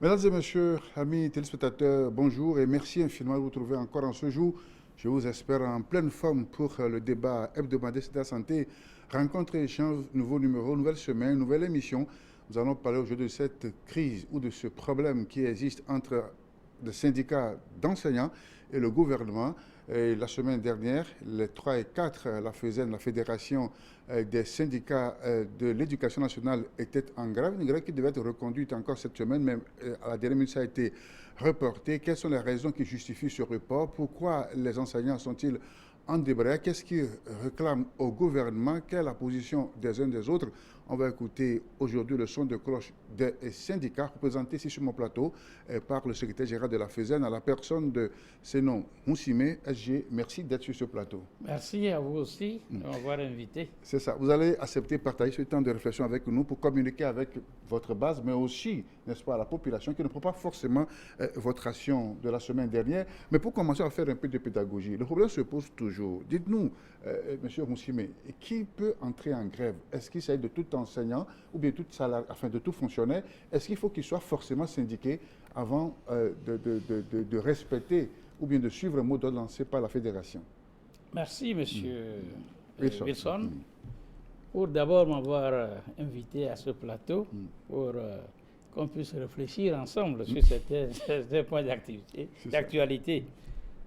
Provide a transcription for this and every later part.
Mesdames et messieurs, amis téléspectateurs, bonjour et merci infiniment de vous retrouver encore en ce jour. Je vous espère en pleine forme pour le débat hebdomadaire sur la santé. Rencontre et échange, nouveau numéro, nouvelle semaine, nouvelle émission. Nous allons parler aujourd'hui de cette crise ou de ce problème qui existe entre des syndicats d'enseignants et le gouvernement. Et la semaine dernière, les 3 et 4, la FESEN, la Fédération des syndicats de l'éducation nationale, était en grève. Une grève qui devait être reconduite encore cette semaine, mais à la dernière minute, ça a été reporté. Quelles sont les raisons qui justifient ce report? Pourquoi les enseignants sont-ils en débrayage? Qu'est-ce qu'ils réclament au gouvernement? Quelle est la position des uns des autres? On va écouter aujourd'hui le son de cloche des syndicats représentés ici sur mon plateau par le secrétaire général de la FESEN à la personne de Sénon Moussimé, SG. Merci d'être sur ce plateau. Merci à vous aussi de m'avoir invité. C'est ça. Vous allez accepter de partager ce temps de réflexion avec nous pour communiquer avec votre base, mais aussi, n'est-ce pas, la population qui ne prend pas forcément votre action de la semaine dernière. Mais pour commencer à faire un peu de pédagogie, le problème se pose toujours. Dites-nous, Monsieur Moussimé, qui peut entrer en grève? Est-ce qu'il s'agit de tout enseignant ou bien tout salarié, enfin de tout fonctionnaire? Est-ce qu'il faut qu'il soit forcément syndiqué avant de respecter ou bien de suivre un mot d'ordre lancé par la fédération? Merci, Monsieur Wilson. Wilson, pour d'abord m'avoir invité à ce plateau pour qu'on puisse réfléchir ensemble sur ces points d'actualité.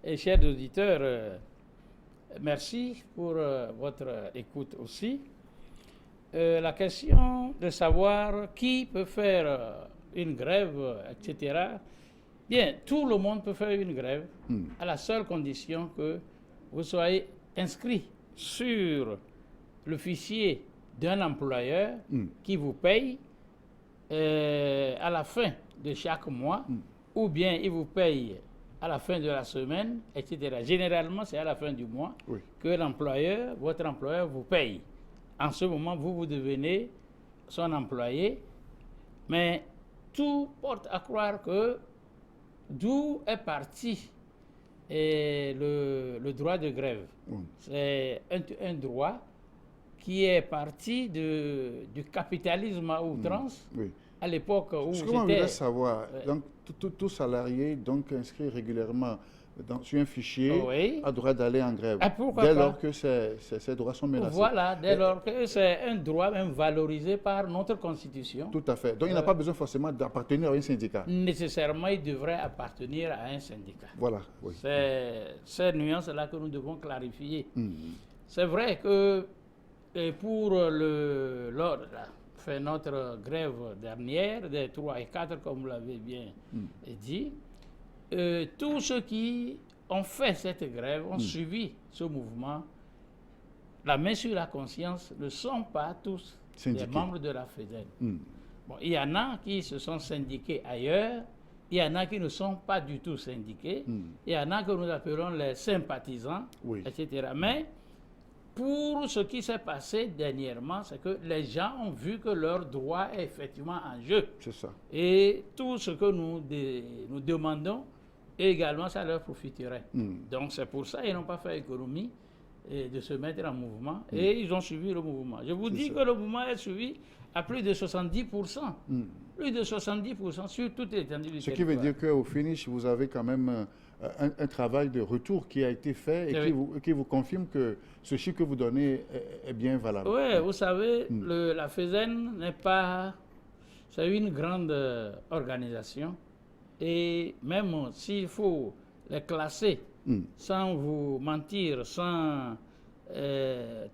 Et chers auditeurs, merci pour votre écoute aussi. La question de savoir qui peut faire une grève, etc. Bien, tout le monde peut faire une grève à la seule condition que vous soyez inscrit sur le fichier d'un employeur qui vous paye à la fin de chaque mois, ou bien il vous paye à la fin de la semaine, etc. Généralement, c'est à la fin du mois que votre employeur vous paye. En ce moment, vous devenez son employé, mais tout porte à croire que d'où est parti le droit de grève. C'est un droit qui est parti du capitalisme à outrance. À l'époque où j'étais... Comment vous voulez savoir, donc tout salarié donc inscrit régulièrement sur un fichier a droit d'aller en grève dès lors que ses droits sont menacés. Voilà, dès lors que c'est un droit même valorisé par notre Constitution. Tout à fait. Donc il n'a pas besoin forcément d'appartenir à un syndicat. Nécessairement, il devrait appartenir à un syndicat. Voilà. C'est ces nuances-là que nous devons clarifier. C'est vrai que pour notre grève dernière, des 3 et 4, comme vous l'avez bien dit, tous ceux qui ont fait cette grève, ont suivi ce mouvement, la main sur la conscience, ne sont pas tous des membres de la FEDEN. Bon, il y en a qui se sont syndiqués ailleurs, il y en a qui ne sont pas du tout syndiqués, il y en a que nous appelons les sympathisants, etc. Mais pour ce qui s'est passé dernièrement, c'est que les gens ont vu que leur droit est effectivement en jeu. C'est ça. Et tout ce que nous demandons, également, ça leur profiterait. Donc c'est pour ça qu'ils n'ont pas fait économie de se mettre en mouvement. Et ils ont suivi le mouvement. Je vous dis que le mouvement est suivi à plus de 70%. Plus de 70% sur toute l'étendue du territoire. Ce qui veut dire qu'au finish, vous avez quand même un travail de retour qui a été fait et qui vous confirme que ce chiffre que vous donnez est bien valable. Oui, vous savez, la FESEN n'est pas... C'est une grande organisation. Et même s'il faut les classer sans vous mentir, sans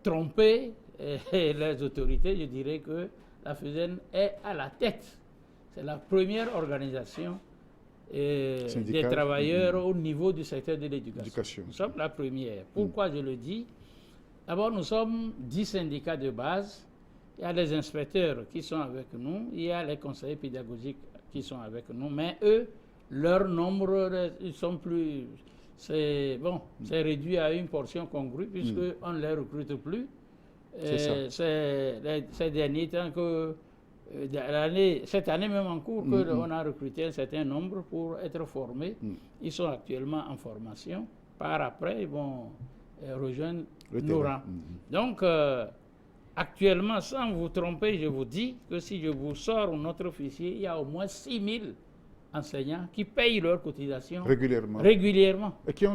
tromper les autorités, je dirais que la FESEN est à la tête. C'est la première organisation des travailleurs au niveau du secteur de l'éducation. Nous sommes la première. Pourquoi je le dis? D'abord, nous sommes 10 syndicats de base. Il y a les inspecteurs qui sont avec nous, il y a les conseillers pédagogiques qui sont avec nous, mais eux, leur nombre, ils sont plus... C'est réduit à une portion congrue puisqu'on ne les recrute plus. C'est ces derniers temps que... cette année même en cours, on a recruté un certain nombre pour être formés. Ils sont actuellement en formation. Par après, ils vont rejoindre nos rangs. Donc, actuellement, sans vous tromper, je vous dis que si je vous sors notre fichier, il y a au moins 6000 enseignants qui payent leurs cotisations régulièrement.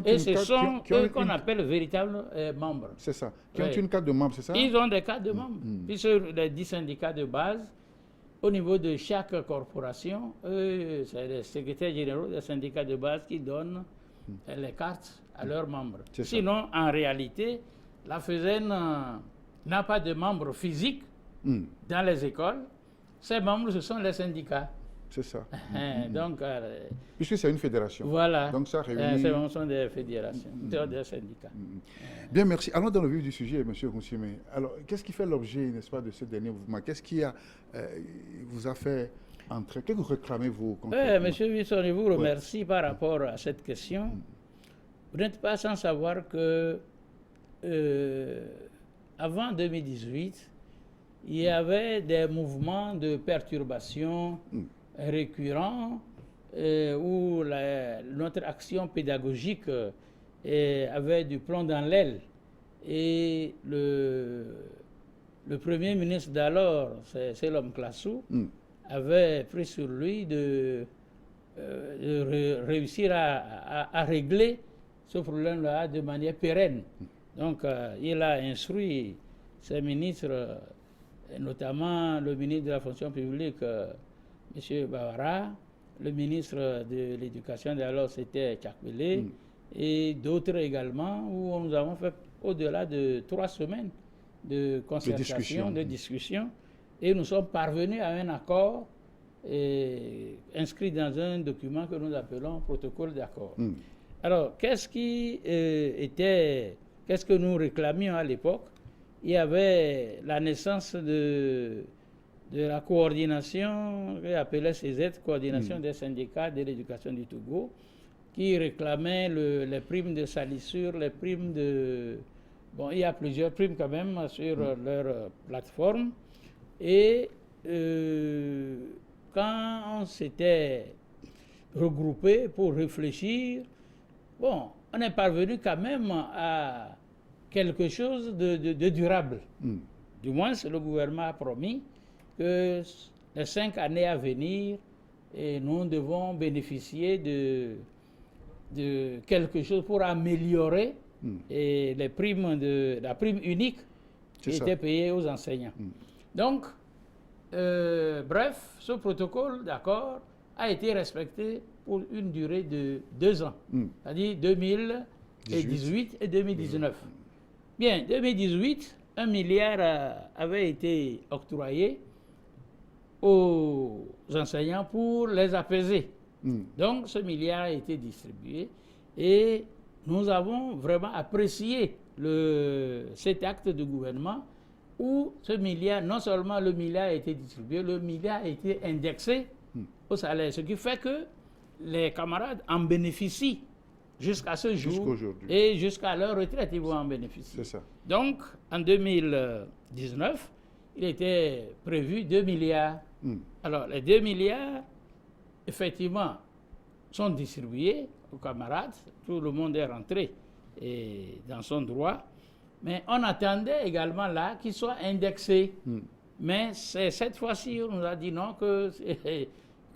Et ce sont eux qu'on appelle véritables membres. C'est ça. Qui ont une carte de membre, c'est ça? Ils ont des cartes de membres. Puis sur les 10 syndicats de base, au niveau de chaque corporation, c'est les secrétaires généraux des syndicats de base qui donnent les cartes à leurs membres. Sinon, en réalité, la FESEN n'a pas de membres physiques dans les écoles. Ces membres, ce sont les syndicats. C'est ça. Donc, puisque c'est une fédération. Voilà. Donc ça réunit... Ce sont des fédérations, des syndicats. Bien, merci. Allons dans le vif du sujet, M. Roussime. Alors, qu'est-ce qui fait l'objet, n'est-ce pas, de ce dernier mouvement? Qu'est-ce qui vous a fait entrer? Qu'est-ce que vous réclamez-vous concrètement? Monsieur Wilson, je vous remercie par rapport à cette question. Vous n'êtes pas sans savoir que avant 2018, il y avait des mouvements de perturbation récurrents où notre action pédagogique avait du plomb dans l'aile. Et le Premier ministre d'alors, c'est l'homme Classou, avait pris sur lui de réussir à régler ce problème-là de manière pérenne. Donc, il a instruit ses ministres, notamment le ministre de la fonction publique, M. Bavara, le ministre de l'Éducation d'alors, c'était Tchakbele, et d'autres également, où nous avons fait au-delà de 3 semaines de concertation, de discussion, et nous sommes parvenus à un accord inscrit dans un document que nous appelons protocole d'accord. Alors, qu'est-ce que nous réclamions à l'époque? Il y avait la naissance de la coordination, qu'on appelait CZ, coordination des syndicats de l'éducation du Togo, qui réclamait les primes de salissure, les primes de... Bon, il y a plusieurs primes quand même sur leur plateforme. Et quand on s'était regroupé pour réfléchir, bon, on est parvenu quand même à quelque chose de durable. Du moins, le gouvernement a promis que les 5 années à venir, nous devons bénéficier de quelque chose pour améliorer les primes la prime unique qui était payée aux enseignants. Donc, bref, ce protocole d'accord a été respecté pour une durée de 2 ans, c'est-à-dire 2018 et 2019. Bien, 2018, 1 milliard avait été octroyé aux enseignants pour les apaiser. Donc, ce milliard a été distribué et nous avons vraiment apprécié cet acte du gouvernement où ce milliard, non seulement le milliard a été distribué, le milliard a été indexé au salaire, ce qui fait que les camarades en bénéficient jusqu'à ce jour et jusqu'à leur retraite, ils vont en bénéficier. C'est ça. Donc, en 2019, il était prévu 2 milliards. Alors, les 2 milliards, effectivement, sont distribués aux camarades. Tout le monde est rentré dans son droit. Mais on attendait également là qu'ils soient indexés. Mais cette fois-ci, on nous a dit non, que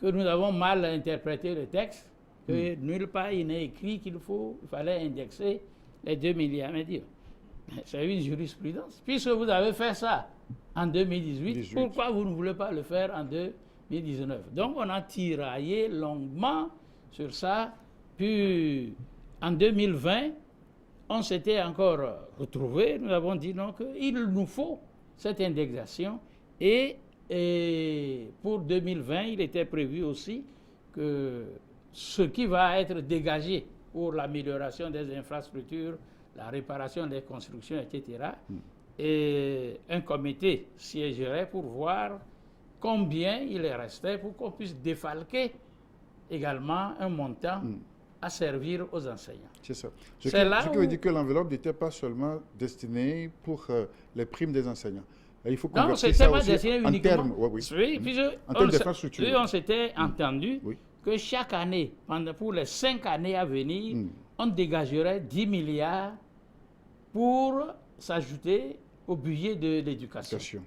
nous avons mal interprété le texte, que nulle part il n'est écrit qu'il fallait indexer les 2 milliards. Mais dire, c'est une jurisprudence. Puisque vous avez fait ça en 2018, pourquoi vous ne voulez pas le faire en 2019? Donc on a tiraillé longuement sur ça. Puis en 2020, on s'était encore retrouvés. Nous avons dit non, qu'il nous faut cette indexation. Et pour 2020, il était prévu aussi que ce qui va être dégagé pour l'amélioration des infrastructures, la réparation des constructions, etc., et un comité siégerait pour voir combien il restait pour qu'on puisse défalquer également un montant à servir aux enseignants. C'est ça. Ce qui veut dire que l'enveloppe n'était pas seulement destinée pour les primes des enseignants. Il faut convertir ça aussi en termes d'infrastructure. Oui, on s'était entendu que chaque année, pour les 5 années à venir, on dégagerait 10 milliards pour s'ajouter au budget de l'éducation.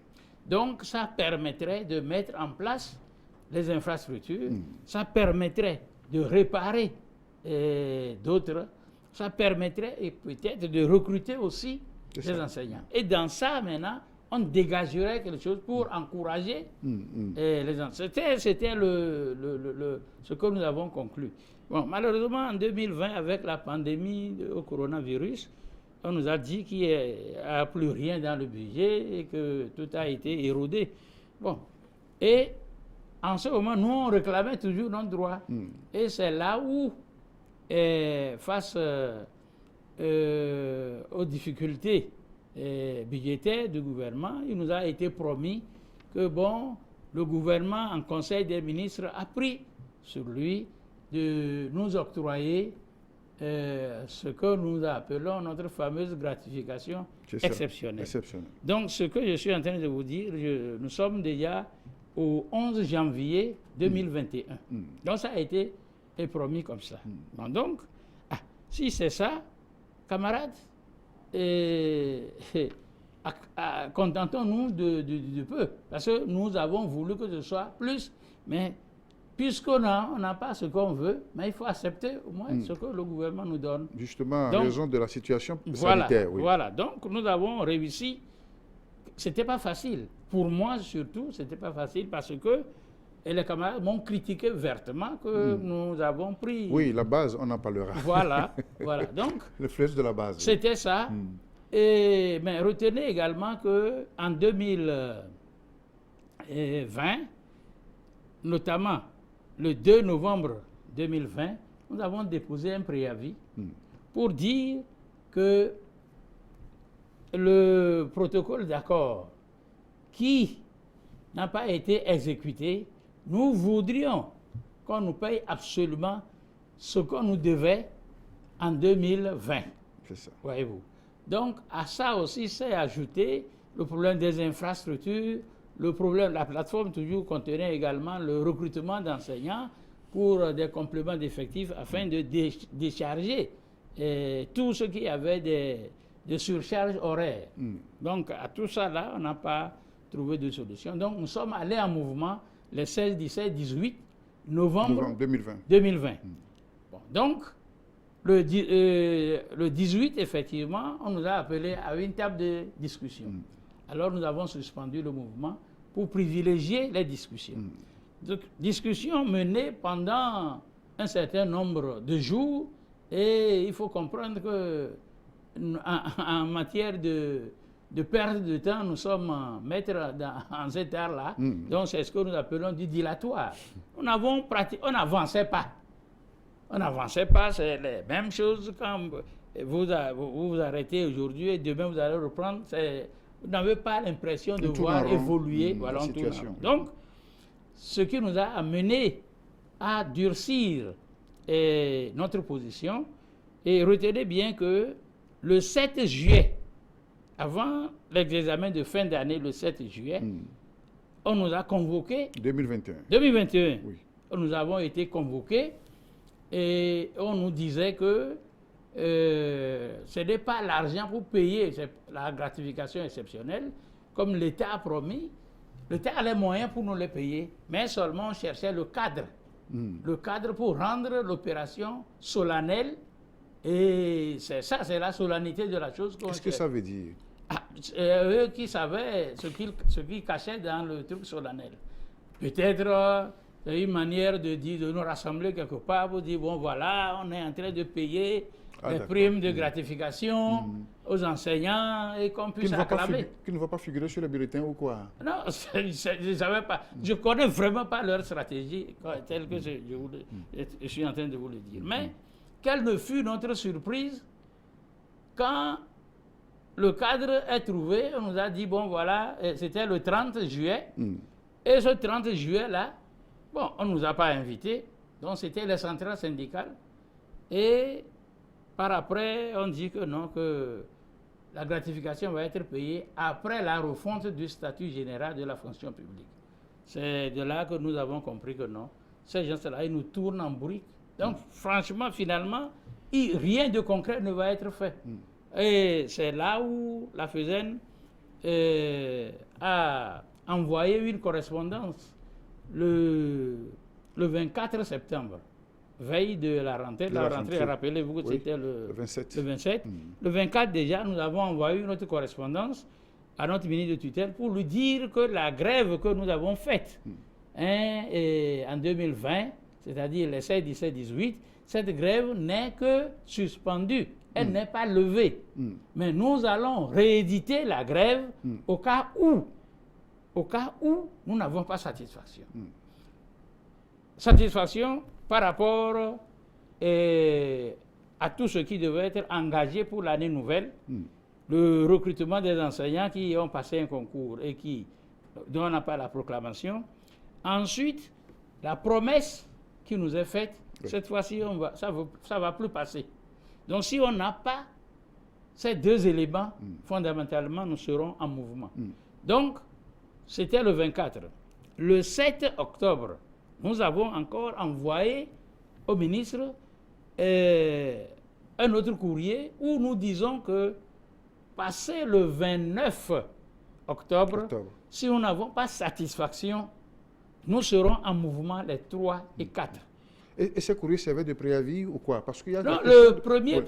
Donc, ça permettrait de mettre en place les infrastructures, ça permettrait de réparer d'autres, ça permettrait et peut-être de recruter aussi des enseignants. Et dans ça, maintenant, on dégagerait quelque chose pour encourager les enseignants. C'était ce que nous avons conclu. Bon, malheureusement, en 2020, avec la pandémie au coronavirus, on nous a dit qu'il n'y a plus rien dans le budget et que tout a été érodé. Bon, et en ce moment, nous, on réclamait toujours notre droit. Et c'est là où, face aux difficultés budgétaires du gouvernement, il nous a été promis que, bon, le gouvernement, en Conseil des ministres, a pris sur lui de nous octroyer ce que nous appelons notre fameuse gratification exceptionnelle. Donc, ce que je suis en train de vous dire, nous sommes déjà au 11 janvier 2021. Donc, ça a été promis comme ça. Bon, donc, si c'est ça, camarades, contentons-nous de peu. Parce que nous avons voulu que ce soit plus, mais puisqu'on n'a pas ce qu'on veut, mais il faut accepter au moins ce que le gouvernement nous donne. Justement, en raison de la situation sanitaire. Voilà, donc nous avons réussi. C'était pas facile. Pour moi, surtout, c'était pas facile parce que les camarades m'ont critiqué vertement que nous avons pris... Oui, la base, on en parlera. Voilà. Donc... le flèche de la base. C'était ça. Mais retenez également qu'en 2020, notamment le 2 novembre 2020, nous avons déposé un préavis pour dire que le protocole d'accord qui n'a pas été exécuté, nous voudrions qu'on nous paye absolument ce qu'on nous devait en 2020. C'est ça. Voyez-vous. Donc, à ça aussi, s'est ajouté le problème des infrastructures, le problème, la plateforme toujours contenait également le recrutement d'enseignants pour des compléments d'effectifs afin de décharger tout ce qui avait des surcharges horaires. Donc, à tout ça là, on n'a pas trouvé de solution. Donc, nous sommes allés en mouvement les 16, 17, 18 novembre 2020. Bon, donc, le 18, effectivement, on nous a appelés à une table de discussion. Alors, nous avons suspendu le mouvement pour privilégier les discussions. Donc, discussions menées pendant un certain nombre de jours, et il faut comprendre que en matière de perte de temps, nous sommes maîtres en cet art-là. Donc, c'est ce que nous appelons du dilatoire. On n'avançait pas. On n'avançait pas, c'est les mêmes choses quand vous arrêtez aujourd'hui et demain vous allez reprendre. Vous n'avez pas l'impression de voir évoluer la situation. Donc, ce qui nous a amené à durcir notre position, et retenez bien que le 7 juillet, avant l'examen de fin d'année, le 7 juillet, on nous a convoqués. 2021. Oui. Nous avons été convoqués et on nous disait que ce n'est pas l'argent pour payer la gratification exceptionnelle, comme l'État a promis. L'État a les moyens pour nous les payer, mais seulement on cherchait le cadre. Le cadre pour rendre l'opération solennelle. Et c'est ça, c'est la solennité de la chose. Qu'est-ce que ça veut dire? Eux qui savaient ce qu'ils cachaient dans le truc solennel. Peut-être c'est une manière de nous rassembler quelque part pour dire, bon voilà, on est en train de payer les primes de gratification aux enseignants et qu'on puisse acclamer. Qui ne va pas figurer sur le bulletin ou quoi? Non, je ne savais pas. Je ne connais vraiment pas leur stratégie telle que je suis en train de vous le dire. Mais quelle ne fut notre surprise quand le cadre est trouvé, on nous a dit, bon voilà, c'était le 30 juillet. Et ce 30 juillet-là, bon, on ne nous a pas invités. Donc c'était les centrales syndicales. Et par après, on dit que non, que la gratification va être payée après la refonte du statut général de la fonction publique. C'est de là que nous avons compris que non. Ces gens-là, ils nous tournent en briques. Donc, franchement, finalement, rien de concret ne va être fait. Et c'est là où la FESEN a envoyé une correspondance le 24 septembre, veille de la rentrée, rappelez-vous que c'était le 27. Le 27. Le 24 déjà, nous avons envoyé notre correspondance à notre ministre de tutelle pour lui dire que la grève que nous avons faite en 2020, c'est-à-dire les 16, 17, 18, cette grève n'est que suspendue. Elle n'est pas levée. Mais nous allons rééditer la grève au cas où nous n'avons pas satisfaction. Satisfaction par rapport à tout ce qui devait être engagé pour l'année nouvelle. Le recrutement des enseignants qui ont passé un concours et dont on n'a pas la proclamation. Ensuite, la promesse qui nous est faite, cette fois-ci, ça ne va plus passer. Donc, si on n'a pas ces deux éléments, fondamentalement, nous serons en mouvement. Donc, c'était le 24. Le 7 octobre, nous avons encore envoyé au ministre un autre courrier où nous disons que, passé le 29 octobre, si nous n'avons pas satisfaction, nous serons en mouvement les 3 et 4. Et ce courrier servait de préavis ou quoi? Parce qu'il y a non, le premier,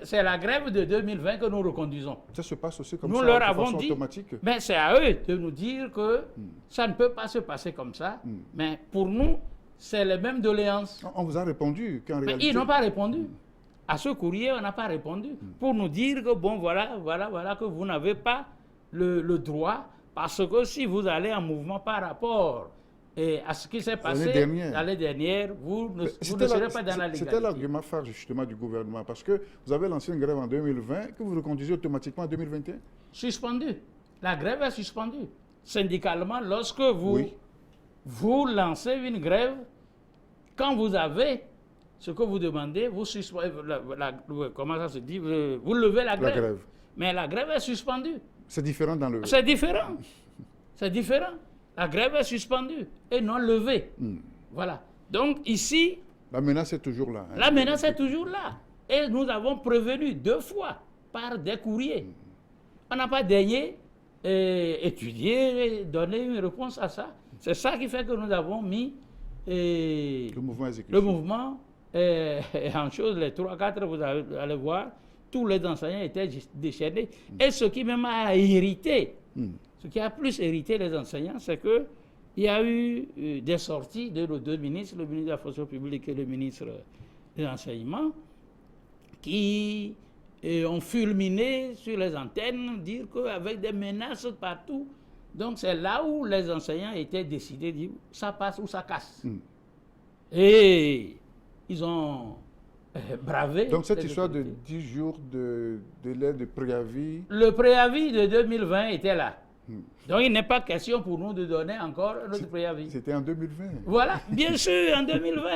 c'est la grève de 2020 que nous reconduisons. Ça se passe aussi comme nous ça, leur de avons façon dit, automatique? Mais c'est à eux de nous dire que ça ne peut pas se passer comme ça. Mais pour nous, c'est les mêmes doléances. On vous a répondu qu'en réalité... Ils n'ont pas répondu. À ce courrier, on n'a pas répondu. Pour nous dire que, bon, voilà, que vous n'avez pas le droit, parce que si vous allez en mouvement par rapport à ce qui s'est passé l'année dernière, vous ne serez pas dans la légalité. C'était l'argument phare justement du gouvernement, parce que vous avez lancé une grève en 2020, que vous reconduisez automatiquement en 2021? Suspendu. La grève est suspendue. Syndicalement, lorsque vous lancez une grève, quand vous avez ce que vous demandez, vous suspendez, comment ça se dit, vous levez la grève. Mais la grève est suspendue. C'est différent dans le... C'est différent. C'est différent. La grève est suspendue et non levée. Voilà. Donc ici... La menace est toujours là. La menace est toujours là. Et nous avons prévenu 2 fois par des courriers. On n'a pas daigné étudier, donner une réponse à ça. C'est ça qui fait que nous avons mis le mouvement exécutif. Le mouvement en chose, les 3-4, vous allez voir, tous les enseignants étaient déchaînés. Et ce qui même a irrité, ce qui a plus irrité les enseignants, c'est qu'il y a eu des sorties de nos 2 ministres, le ministre de la fonction publique et le ministre de l'enseignement, qui ont fulminé sur les antennes, dire qu'avec des menaces partout. Donc c'est là où les enseignants étaient décidés de dire ça passe ou ça casse. Et ils ont bravé. Donc cette histoire de 10 jours de délai de préavis... Le préavis de 2020 était là. Donc il n'est pas question pour nous de donner encore notre préavis. C'était en 2020. Voilà, bien sûr, en 2020.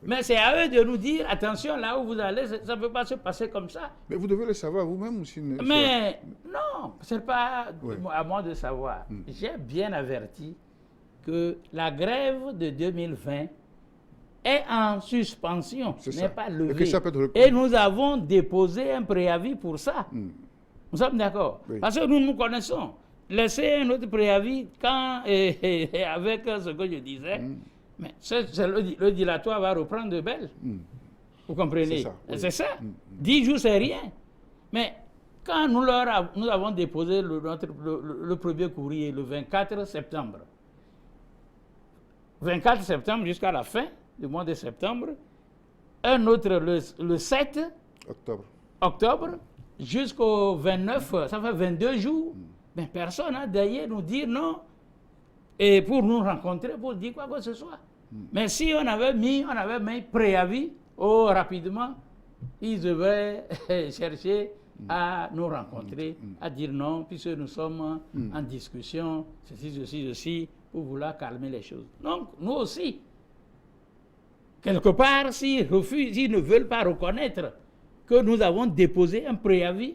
Mais c'est à eux de nous dire, attention, là où vous allez, ça ne peut pas se passer comme ça. Mais vous devez le savoir vous-même aussi. Mais non, ce n'est pas à moi de savoir. J'ai bien averti que la grève de 2020 est en suspension, n'est pas levée. Et nous avons déposé un préavis pour ça. Nous sommes d'accord. Parce que nous connaissons. Laisser un autre préavis quand, avec ce que je disais, mais le dilatoire va reprendre de belle. Vous comprenez? C'est ça. 10 jours, c'est rien. Mais quand nous avons déposé le premier courrier le 24 septembre, 24 septembre jusqu'à la fin du mois de septembre, un autre le 7 octobre jusqu'au 29, ça fait 22 jours. Mais personne n'a d'ailleurs nous dire non et pour nous rencontrer, pour dire quoi que ce soit. Mais si on avait mis préavis, rapidement, ils devaient chercher à nous rencontrer, à dire non, puisque nous sommes en discussion, ceci, pour vouloir calmer les choses. Donc, nous aussi, quelque part, s'ils refusent, s'ils ne veulent pas reconnaître que nous avons déposé un préavis,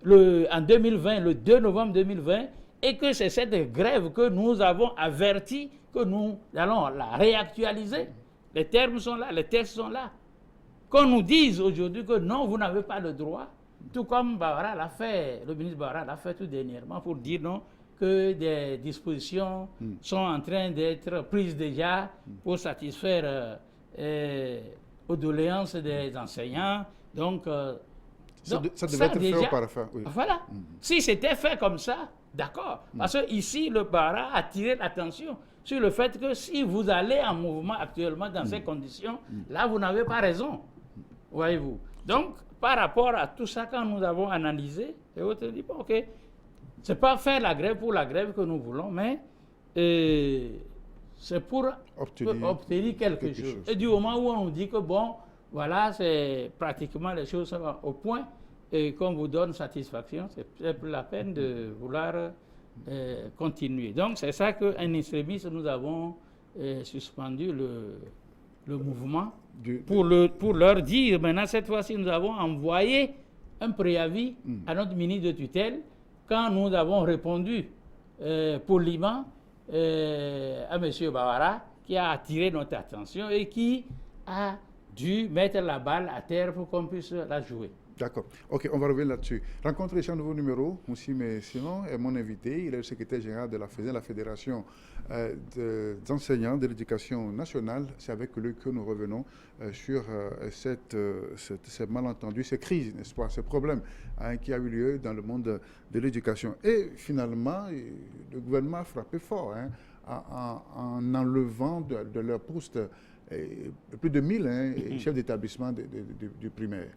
en 2020, le 2 novembre 2020, et que c'est cette grève que nous avons averti que nous allons la réactualiser. Les termes sont là, les textes sont là. Qu'on nous dise aujourd'hui que non, vous n'avez pas le droit, tout comme Bawara l'a fait, le ministre Bawara l'a fait tout dernièrement pour dire non, que des dispositions sont en train d'être prises déjà pour satisfaire aux doléances des enseignants. Donc, ça devait être déjà, fait auparavant. Oui. Voilà. Si c'était fait comme ça, d'accord. Parce que ici, le bara a attiré l'attention sur le fait que si vous allez en mouvement actuellement dans ces conditions, là, vous n'avez pas raison. Voyez-vous. Donc, par rapport à tout ça, quand nous avons analysé, et on dit, bon, ok, c'est pas faire la grève pour la grève que nous voulons, mais c'est pour obtenir quelque chose. Et du moment où on dit que, bon, voilà, c'est pratiquement les choses sont au point, et qu'on vous donne satisfaction, c'est plus la peine de vouloir continuer. Donc, c'est ça qu'un extrémiste, nous avons suspendu le mouvement pour leur dire, maintenant, cette fois-ci, nous avons envoyé un préavis à notre ministre de tutelle quand nous avons répondu poliment à M. Bawara, qui a attiré notre attention et qui a dû mettre la balle à terre pour qu'on puisse la jouer. D'accord. Ok, on va revenir là-dessus. Rencontre échange nouveau numéro. Moussime Sinon est mon invité. Il est le secrétaire général de la Fédération d'enseignants de l'éducation nationale. C'est avec lui que nous revenons sur ces malentendus, ces crises, n'est-ce pas, ces problèmes qui ont eu lieu dans le monde de l'éducation. Et finalement, le gouvernement a frappé fort en enlevant de leur poste plus de 1000 chefs d'établissement du primaire.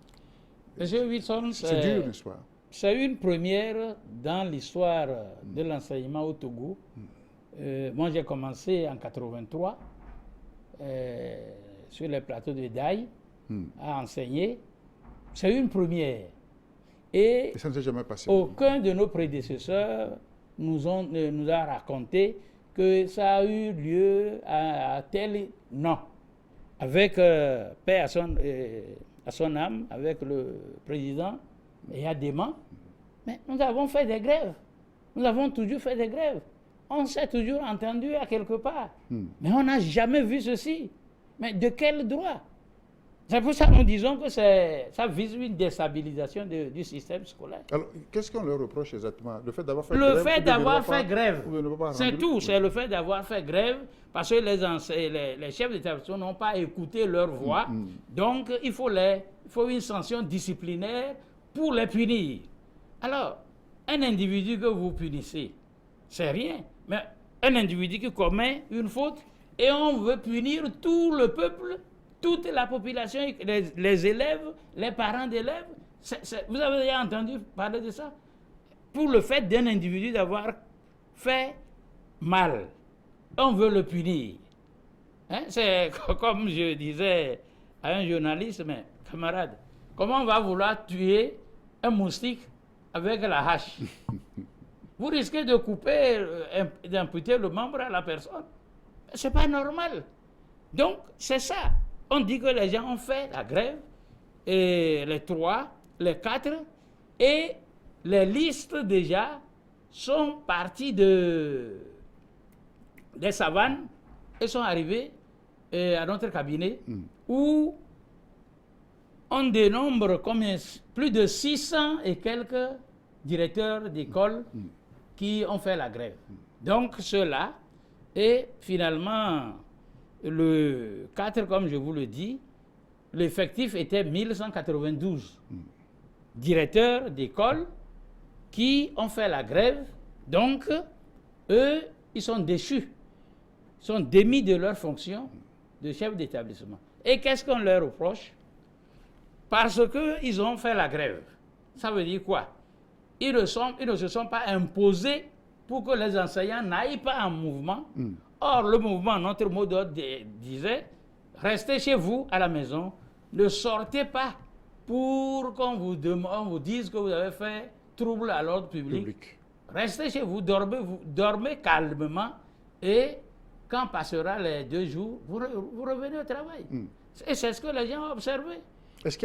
Monsieur Wilson, c'est dur, n'est-ce pas? C'est une première dans l'histoire de l'enseignement au Togo. Moi, j'ai commencé en 83 sur les plateaux de Daï à enseigner. C'est une première. Et ça ne s'est jamais passé. Aucun de nos prédécesseurs nous a raconté que ça a eu lieu à tel... Non. Avec paix à son âme, avec le président Yadema, mais nous avons fait des grèves. Nous avons toujours fait des grèves. On s'est toujours entendu à quelque part. Mais on n'a jamais vu ceci. Mais de quel droit? C'est pour ça que nous disons que ça vise une déstabilisation du système scolaire. Alors, qu'est-ce qu'on leur reproche exactement? Le fait d'avoir fait grève? Le fait d'avoir fait grève. C'est tout. C'est le fait d'avoir fait grève parce que les chefs d'établissement n'ont pas écouté leur voix. Donc, il faut une sanction disciplinaire pour les punir. Alors, un individu que vous punissez, c'est rien. Mais un individu qui commet une faute et on veut punir tout le peuple, toute la population, les élèves, les parents d'élèves. Vous avez déjà entendu parler de ça? Pour le fait d'un individu d'avoir fait mal, on veut le punir. C'est comme je disais à un journaliste, mais camarade, comment on va vouloir tuer un moustique avec la hache? Vous risquez de couper, d'amputer le membre à la personne. C'est pas normal. Donc, c'est ça. On dit que les gens ont fait la grève, et les 3, les 4, et les listes déjà sont parties des savanes et sont arrivées à notre cabinet où on dénombre plus de 600 et quelques directeurs d'école qui ont fait la grève. Donc ceux-là, et finalement, le 4, comme je vous le dis, l'effectif était 1192 directeurs d'école qui ont fait la grève. Donc, eux, ils sont déchus. Ils sont démis de leur fonction de chef d'établissement. Et qu'est-ce qu'on leur reproche? Parce qu'ils ont fait la grève. Ça veut dire quoi? Ils ne se sont pas imposés pour que les enseignants n'aillent pas en mouvement. Or, le mouvement, notre mot d'ordre disait, restez chez vous à la maison, ne sortez pas pour qu'on vous dise que vous avez fait trouble à l'ordre public. Restez chez vous, dormez calmement, et quand passera les 2 jours, vous revenez au travail. Et c'est ce que les gens ont observé.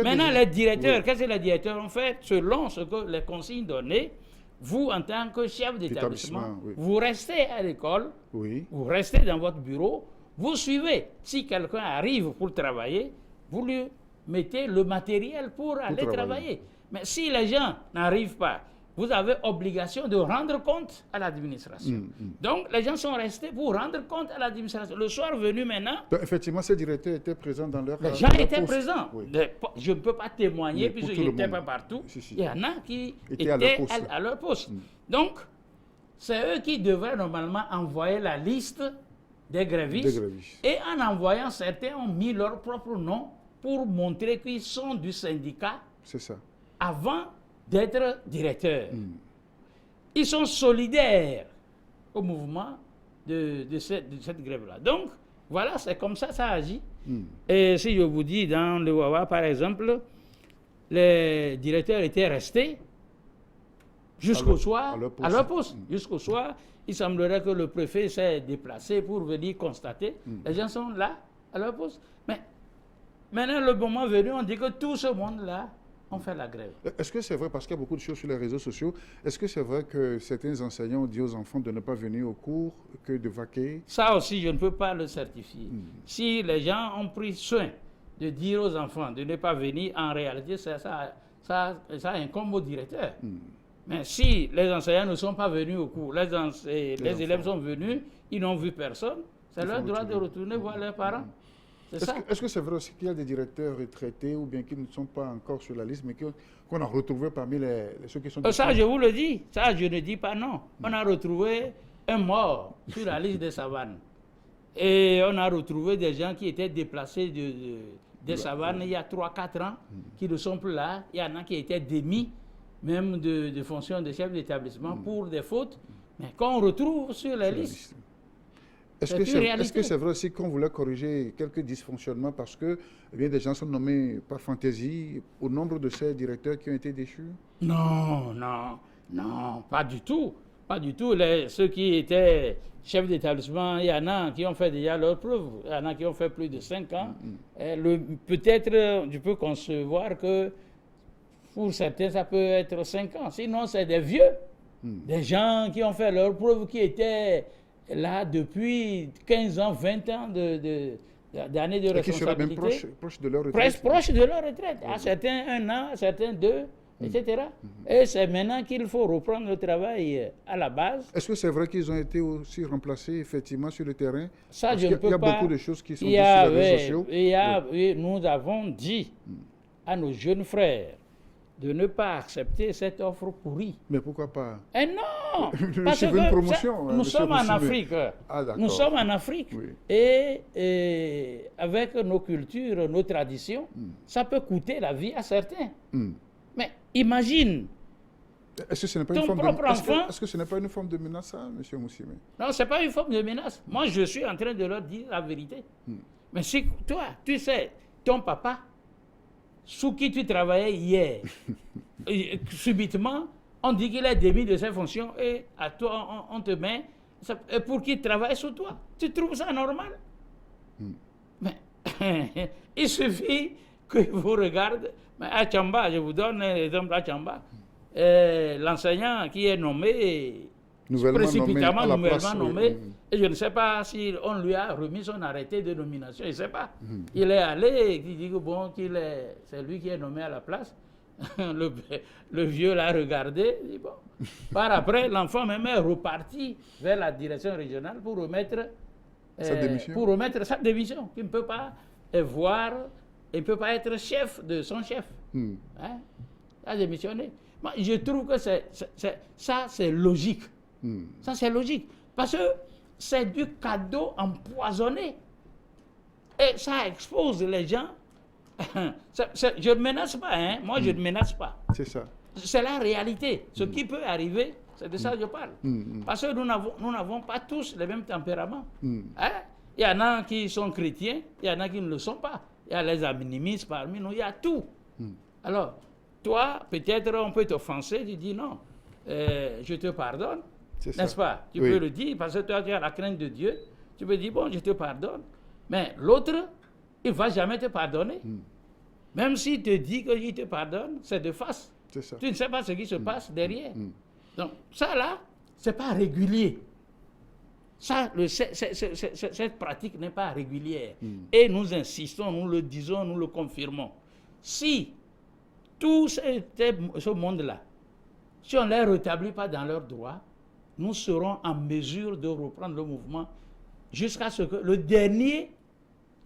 Maintenant, les directeurs, qu'est-ce que les directeurs ont fait? Selon ce que les consignes données, vous, en tant que chef d'établissement, vous restez à l'école, vous restez dans votre bureau, vous suivez. Si quelqu'un arrive pour travailler, vous lui mettez le matériel pour aller travailler. Mais si les gens n'arrivent pas, vous avez obligation de rendre compte à l'administration. Donc, les gens sont restés pour rendre compte à l'administration. Le soir venu maintenant... Donc, effectivement, ces directeurs étaient présents dans leur... Les gens étaient présents. Oui. Je ne peux pas témoigner puisqu'ils n'étaient pas partout. Il y en a qui étaient à leur poste. Donc, c'est eux qui devraient normalement envoyer la liste des grévistes. Et en envoyant, certains ont mis leur propre nom pour montrer qu'ils sont du syndicat. C'est ça. Avant d'être directeurs. Ils sont solidaires au mouvement de cette grève-là. Donc, voilà, c'est comme ça agit. Et si je vous dis, dans le Wawa, par exemple, les directeurs étaient restés jusqu'au soir à leur poste. Jusqu'au soir, il semblerait que le préfet s'est déplacé pour venir constater. Les gens sont là, à leur poste. Mais maintenant, le moment venu, on dit que tout ce monde-là ont fait la grève. Est-ce que c'est vrai, parce qu'il y a beaucoup de choses sur les réseaux sociaux, est-ce que c'est vrai que certains enseignants ont dit aux enfants de ne pas venir au cours, que de vaquer? Ça aussi, je ne peux pas le certifier. Si les gens ont pris soin de dire aux enfants de ne pas venir, en réalité, ça incombe au directeur. Mais si les enseignants ne sont pas venus au cours, les élèves sont venus, ils n'ont vu personne, c'est leur droit de retourner voir leurs parents. Est-ce que c'est vrai aussi qu'il y a des directeurs retraités ou bien qui ne sont pas encore sur la liste, mais qu'on a retrouvés parmi ceux qui sont... Ça, je vous le dis. Ça, je ne dis pas non. On a retrouvé un mort sur la liste des savanes. Et on a retrouvé des gens qui étaient déplacés des savanes il y a 3-4 ans, qui ne sont plus là. Il y en a qui étaient démis, même de fonction de chef d'établissement, pour des fautes, mais qu'on retrouve sur la liste. Est-ce que c'est vrai aussi qu'on voulait corriger quelques dysfonctionnements parce que bien, des gens sont nommés par fantaisie au nombre de ces directeurs qui ont été déchus? Non, pas du tout. Pas du tout. Ceux qui étaient chefs d'établissement, il y en a qui ont fait déjà leurs preuves. Il y en a qui ont fait plus de 5 ans. Peut-être, je peux concevoir que pour certains, ça peut être 5 ans. Sinon, c'est des vieux. Des gens qui ont fait leurs preuves, qui étaient... là, depuis 15 ans, 20 ans d'années de responsabilité. Qui seraient même proches de leur retraite. Proches de leur retraite. À certains 1 an, à certains 2, etc. Et c'est maintenant qu'il faut reprendre le travail à la base. Est-ce que c'est vrai qu'ils ont été aussi remplacés effectivement sur le terrain? Ça, je ne peux pas. Il y a beaucoup de choses qui sont dites sur les réseaux sociaux. Nous avons dit à nos jeunes frères de ne pas accepter cette offre pourrie. Mais pourquoi pas? Eh non, parce que une promotion, nous sommes en Afrique. Nous sommes en Afrique. Et avec nos cultures, nos traditions, ça peut coûter la vie à certains. Mais imagine. Est-ce que ce n'est pas une forme de menace, ça, M. Moussime? Non, ce n'est pas une forme de menace. Moi, je suis en train de leur dire la vérité. Mais si toi, tu sais, ton papa, sous qui tu travaillais hier, subitement, on dit qu'il est démis de ses fonctions et à toi, on te met pour qu'il travaille sous toi. Tu trouves ça normal? Mais il suffit que vous regardez. Mais à Tchamba, je vous donne l'exemple à Tchamba, l'enseignant qui est nommé précipitamment, nouvellement nommé, et je ne sais pas si on lui a remis son arrêté de nomination, je ne sais pas. Il est allé, il dit que bon, c'est lui qui est nommé à la place. le vieux l'a regardé, il dit bon. Par après, l'enfant même est reparti vers la direction régionale pour remettre sa démission, qu'il ne peut pas voir, il ne peut pas être chef de son chef. Il a démissionné. Moi, je trouve que ça, c'est logique. Ça, c'est logique. Parce que c'est du cadeau empoisonné. Et ça expose les gens. Je ne menace pas, hein. Moi, je ne menace pas. C'est ça. C'est la réalité. Ce qui peut arriver, c'est de ça que je parle. Parce que nous n'avons pas tous le même tempérament. Hein? Il y en a qui sont chrétiens, il y en a qui ne le sont pas. Il y a les animistes parmi nous, il y a tout. Alors, toi, peut-être on peut t'offenser, tu dis non, je te pardonne. N'est-ce pas? Tu peux le dire parce que toi, tu as la crainte de Dieu. Tu peux dire, bon, je te pardonne. Mais l'autre, il ne va jamais te pardonner. Même s'il te dit qu'il te pardonne, c'est de face. Tu ne sais pas ce qui se passe derrière. Donc, ça là, ce n'est pas régulier. Ça, cette pratique n'est pas régulière. Et nous insistons, nous le disons, nous le confirmons. Si tout ce monde-là si on ne les rétablit pas dans leurs droits, nous serons en mesure de reprendre le mouvement jusqu'à ce que le dernier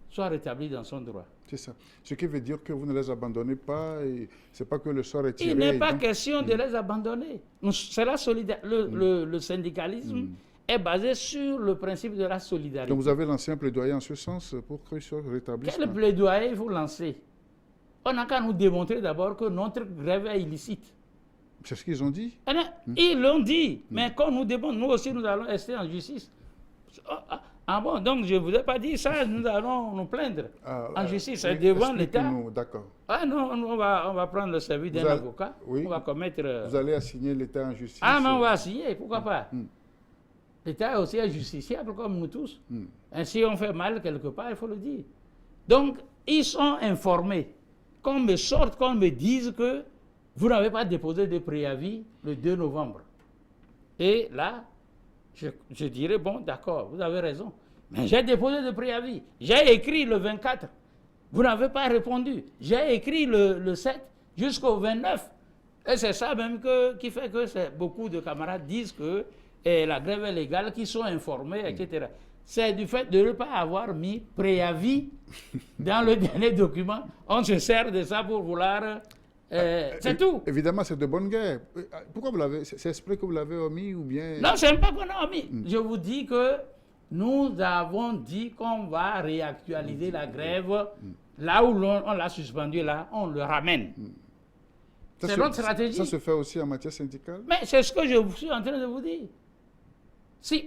soit rétabli dans son droit. C'est ça. Ce qui veut dire que vous ne les abandonnez pas, et c'est pas que le sort est tiré. Il n'est pas question de les abandonner. C'est la solidarité. Le syndicalisme est basé sur le principe de la solidarité. Donc vous avez lancé un plaidoyer en ce sens pour que soit rétabli. Quel plaidoyer vous lancez? On n'a qu'à nous démontrer d'abord que notre grève est illicite. C'est ce qu'ils ont dit. Ils l'ont dit, mais quand nous démontrons, nous aussi nous allons rester en justice. Ah bon, donc je ne vous ai pas dit ça, nous allons nous plaindre en justice, c'est devant l'État. D'accord. Ah non, on va prendre le service d'un avocat, oui, on va commettre... Vous allez assigner l'État en justice. Ah mais on va assigner, pourquoi pas? L'État est aussi justiciable comme nous tous. Si on fait mal quelque part, il faut le dire. Donc, ils sont informés. Qu'on me dise que vous n'avez pas déposé de préavis le 2 novembre. Et là, je dirais, bon, d'accord, vous avez raison. Mais j'ai déposé de préavis. J'ai écrit le 24. Vous n'avez pas répondu. J'ai écrit le 7 jusqu'au 29. Et c'est ça même qui fait que beaucoup de camarades disent que la grève est légale, qui sont informés, etc. C'est du fait de ne pas avoir mis préavis dans le dernier document. On se sert de ça pour vouloir... c'est tout. Évidemment, c'est de bonne guerre. Pourquoi vous l'avez... C'est exprès que vous l'avez omis ou bien... Non, c'est pas qu'on a omis. Je vous dis que nous avons dit qu'on va réactualiser la grève. Là où on l'a suspendu, là, on le ramène. C'est notre stratégie. Ça se fait aussi en matière syndicale? Mais c'est ce que je suis en train de vous dire.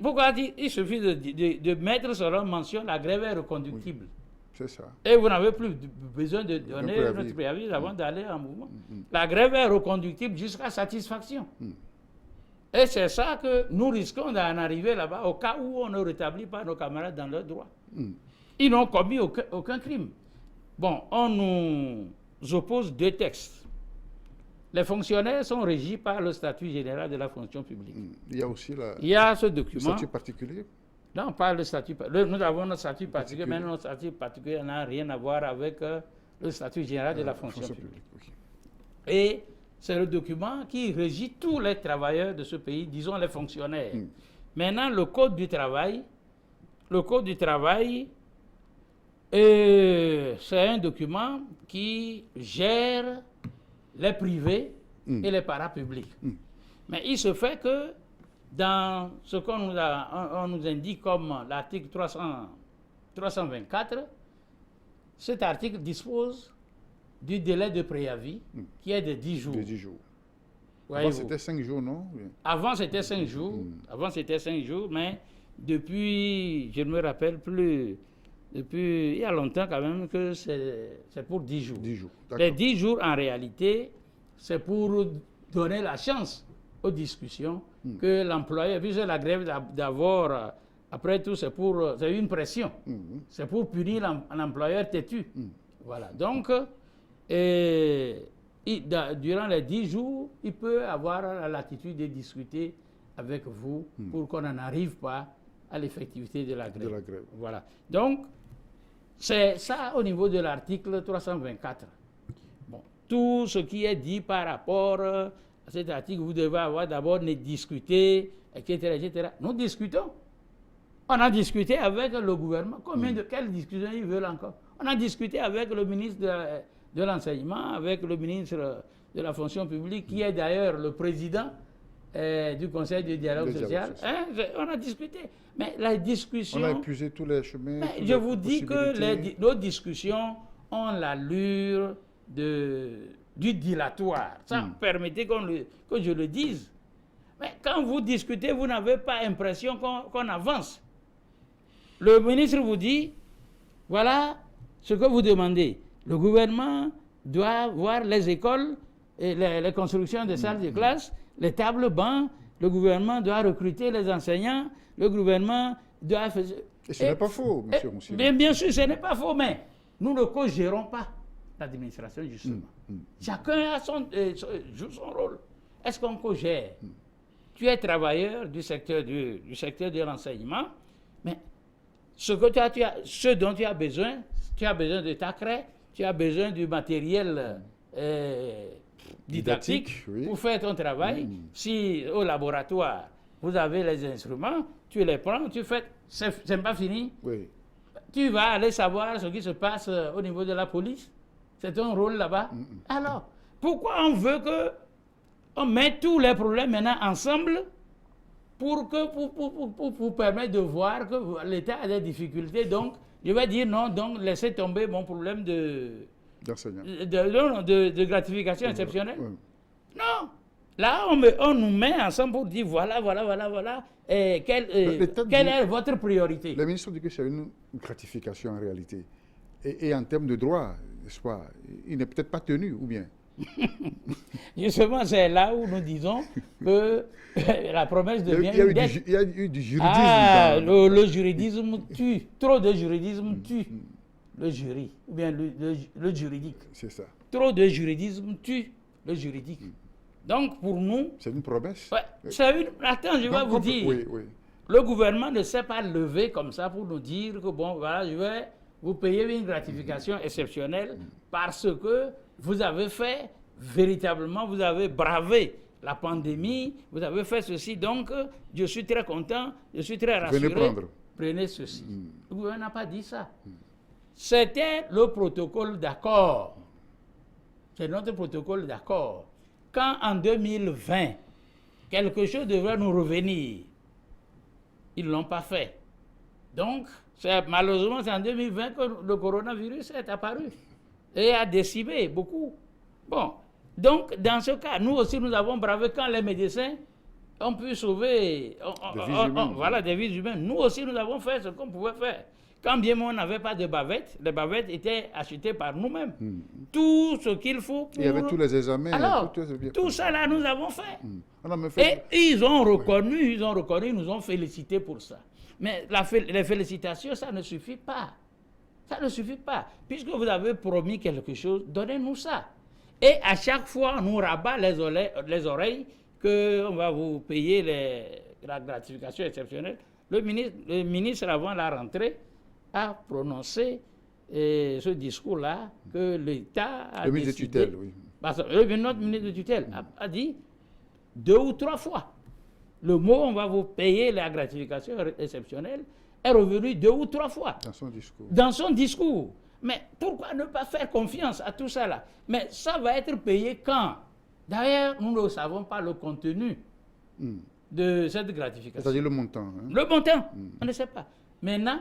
Pourquoi il suffit de mettre sur leur mention la grève est reconductible. C'est ça. Et vous n'avez plus besoin de donner notre préavis avant d'aller en mouvement. La grève est reconductible jusqu'à satisfaction. Et c'est ça que nous risquons d'en arriver là-bas au cas où on ne rétablit pas nos camarades dans leurs droits. Ils n'ont commis aucun crime. Bon, on nous oppose deux textes. Les fonctionnaires sont régis par le statut général de la fonction publique. Il y a aussi il y a ce document. Le statut particulier? Non, pas le statut. Nous avons notre statut particulier, mais notre statut particulier n'a rien à voir avec le statut général de la fonction publique. Okay. Et c'est le document qui régit tous les travailleurs de ce pays, disons les fonctionnaires. Maintenant, le Code du travail, c'est un document qui gère les privés et les parapublics. Mais il se fait que dans ce qu'on nous indique comme l'article 324, cet article dispose du délai de préavis qui est de 10 jours. De 10 jours. Avant, c'était 5 jours, non? Avant, c'était 5 jours. Avant, c'était 5 jours, mais depuis, je ne me rappelle plus, depuis il y a longtemps quand même que c'est pour 10 jours. 10 jours. Les 10 jours, en réalité, c'est pour donner la chance aux discussions que l'employeur, puisque la grève d'abord, après tout, c'est une pression. C'est pour punir l'employeur têtu. Voilà. Donc, durant les 10 jours, il peut avoir la latitude de discuter avec vous pour qu'on n'en arrive pas à l'effectivité de la grève. Voilà. Donc, c'est ça au niveau de l'article 324. Bon, tout ce qui est dit par rapport à cet article, vous devez avoir d'abord discuté, etc., etc. Nous discutons. On a discuté avec le gouvernement. Quelles discussions ils veulent encore? On a discuté avec le ministre de l'Enseignement, avec le ministre de la Fonction publique, qui est d'ailleurs le président du Conseil du dialogue social. On a discuté. Mais la discussion... On a épuisé tous les chemins. Je vous dis que nos discussions ont l'allure du dilatoire. Ça, permettez que je le dise. Mais quand vous discutez, vous n'avez pas l'impression qu'on avance. Le ministre vous dit, voilà ce que vous demandez. Le gouvernement doit voir les écoles, et les constructions de salles de classe, les tables bancs. Le gouvernement doit recruter les enseignants. Le gouvernement doit faire... Et ce n'est pas faux, monsieur Moussine. Bien sûr, ce n'est pas faux, mais nous ne co-gérons pas l'administration, justement. Chacun joue son rôle. Est-ce qu'on co-gère? Tu es travailleur du secteur de l'enseignement, mais ce dont tu as besoin de ta craie, tu as besoin du matériel didactique oui. pour faire ton travail. Si au laboratoire, vous avez les instruments, tu les prends, tu fais, c'est pas fini. Oui. Tu vas aller savoir ce qui se passe au niveau de la police. C'est ton rôle là-bas. Alors, pourquoi on veut que on met tous les problèmes maintenant ensemble pour permettre de voir que l'État a des difficultés. Donc, je vais dire non, donc laissez tomber mon problème de gratification exceptionnelle. Oui. Non. Là, on nous met ensemble pour dire voilà. Et quelle est votre priorité? Le ministre dit que c'est une gratification en réalité. Et en termes de droit, n'est-ce pas, il n'est peut-être pas tenu, ou bien? Justement, c'est là où nous disons que la promesse devient il y a eu du juridisme. Le juridisme tue. Trop de juridisme tue le jury, ou bien le juridique. C'est ça. Trop de juridisme tue le juridique. Donc, pour nous... C'est une promesse. Ouais, attends, je vais vous dire. Oui. Le gouvernement ne s'est pas levé comme ça pour nous dire que, bon, voilà, je vais vous payer une gratification exceptionnelle parce que vous avez fait, véritablement, vous avez bravé la pandémie, vous avez fait ceci. Donc, je suis très content, je suis très rassuré. Prenez ceci. Le gouvernement n'a pas dit ça. C'était le protocole d'accord. C'est notre protocole d'accord. Quand en 2020, quelque chose devrait nous revenir, ils ne l'ont pas fait. Donc, malheureusement, c'est en 2020 que le coronavirus est apparu et a décimé beaucoup. Bon, donc, dans ce cas, nous aussi, nous avons bravé quand les médecins ont pu sauver des vies humaines. Nous aussi, nous avons fait ce qu'on pouvait faire. Quand bien on n'avait pas de bavettes, les bavettes étaient achetées par nous-mêmes. Tout ce qu'il faut pour... Il y avait tous les examens. Alors, tout ça là, nous avons fait. Et ils ont reconnu, ils nous ont félicités pour ça. Mais les félicitations, ça ne suffit pas. Ça ne suffit pas. Puisque vous avez promis quelque chose, donnez-nous ça. Et à chaque fois, on nous rabat les oreilles qu'on va vous payer la gratification exceptionnelle. Le ministre, avant la rentrée, a prononcé ce discours-là que l'État a décidé... de tutelle, oui. Parce que notre ministre de tutelle a dit 2 ou 3 fois. Le mot « on va vous payer la gratification exceptionnelle » est revenu 2 ou 3 fois. Dans son discours. Mais pourquoi ne pas faire confiance à tout ça là? Mais ça va être payé quand? D'ailleurs, nous ne savons pas le contenu de cette gratification. C'est-à-dire le montant. Le montant, on ne sait pas. Maintenant,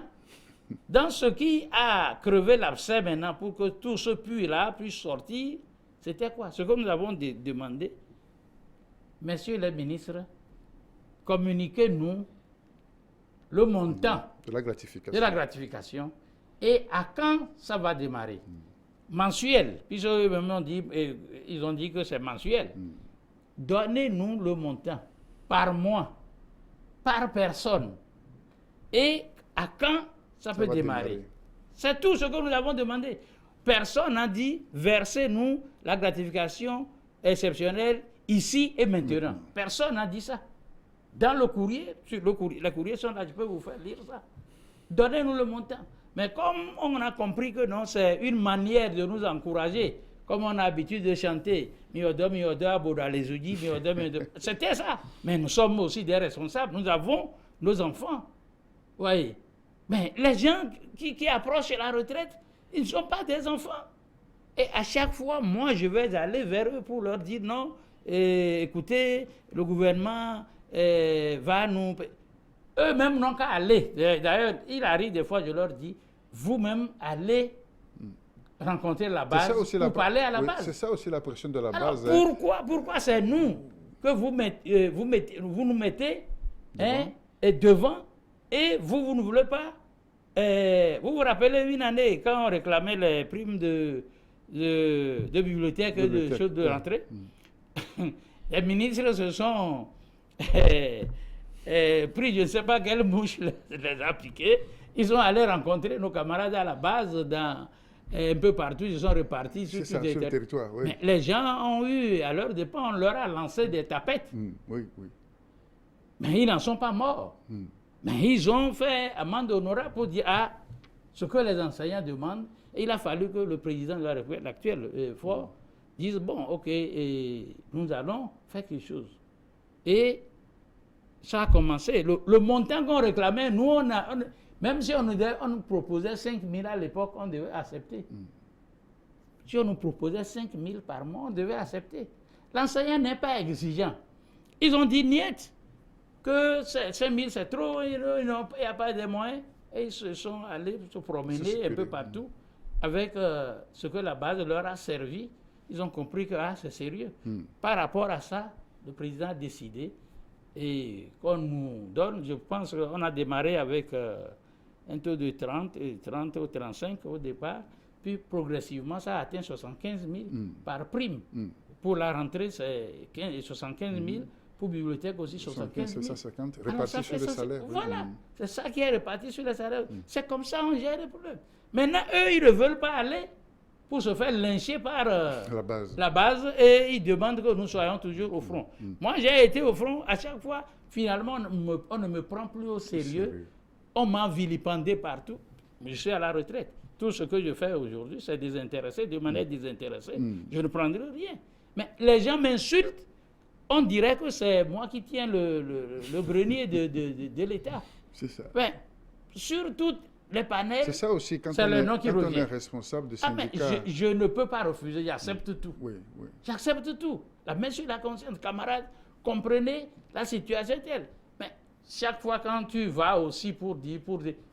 dans ce qui a crevé l'abcès maintenant pour que tout ce puits-là puisse sortir, c'était quoi? Ce que nous avons demandé, messieurs les ministres, communiquez-nous le montant de la gratification et à quand ça va démarrer. Mensuel, puisque ils ont dit que c'est mensuel. Donnez-nous le montant par mois, par personne. Et à quand ça peut démarrer. C'est tout ce que nous avons demandé. Personne n'a dit versez-nous la gratification exceptionnelle ici et maintenant. Personne n'a dit ça. Dans le courrier, les courriers sont là, je peux vous faire lire ça. Donnez-nous le montant. Mais comme on a compris que non, c'est une manière de nous encourager, comme on a l'habitude de chanter Miodo, Boda les Oudi, Miodo. C'était ça. Mais nous sommes aussi des responsables. Nous avons nos enfants. Voyez. Mais les gens qui approchent la retraite, ils ne sont pas des enfants. Et à chaque fois, moi, je vais aller vers eux pour leur dire non, écoutez, le gouvernement va nous... Eux-mêmes n'ont qu'à aller. D'ailleurs, il arrive des fois, je leur dis, vous-même, allez rencontrer la base ou parler à la base. C'est ça aussi la pression de la base. Pourquoi c'est nous que vous nous mettez devant et vous ne voulez pas vous vous rappelez une année, quand on réclamait les primes de bibliothèque et de choses de rentrée, les ministres se sont pris, je ne sais pas quelle mouche les a piqués. Ils sont allés rencontrer nos camarades à la base, un peu partout, ils sont repartis sur tout le territoire. Oui. Mais les gens ont eu, à leur dépend, on leur a lancé des tapettes. Oui. Mais ils n'en sont pas morts. Mais ils ont fait amende honorable pour dire ce que les enseignants demandent. Et il a fallu que le président de la République, l'actuel, disent, bon, ok, et nous allons faire quelque chose. Et ça a commencé. Le montant qu'on réclamait, nous, même si on nous proposait 5 000 à l'époque, on devait accepter. Si on nous proposait 5 000 par mois, on devait accepter. L'enseignant n'est pas exigeant. Ils ont dit niet, que 5 000 c'est trop, il n'y a pas de moyens. Et ils se sont allés se promener un peu partout avec ce que la base leur a servi. Ils ont compris que c'est sérieux. Par rapport à ça, le président a décidé et qu'on nous donne, je pense qu'on a démarré avec un taux de 30 ou 35 au départ, puis progressivement ça a atteint 75 000 par prime. Pour la rentrée, c'est 75 000. Pour bibliothèque aussi, 75 000. 750, répartis sur le salaire. Voilà, c'est ça qui est réparti sur le salaire. C'est comme ça qu'on gère le problème. Maintenant, eux, ils ne veulent pas aller pour se faire lyncher par la base et ils demandent que nous soyons toujours au front. Moi, j'ai été au front, à chaque fois, finalement, on ne me prend plus au sérieux. On m'a vilipendé partout. Je suis à la retraite. Tout ce que je fais aujourd'hui, c'est désintéressé, de manière désintéressée. Je ne prendrai rien. Mais les gens m'insultent. On dirait que c'est moi qui tiens le grenier de l'État. C'est ça. Ouais. Sur toutes les panels, c'est ça aussi, quand on est responsable de syndicat. Je ne peux pas refuser, j'accepte tout. Oui. J'accepte tout. La main sur la conscience, camarades, comprenez la situation telle. Mais chaque fois quand tu vas aussi pour dire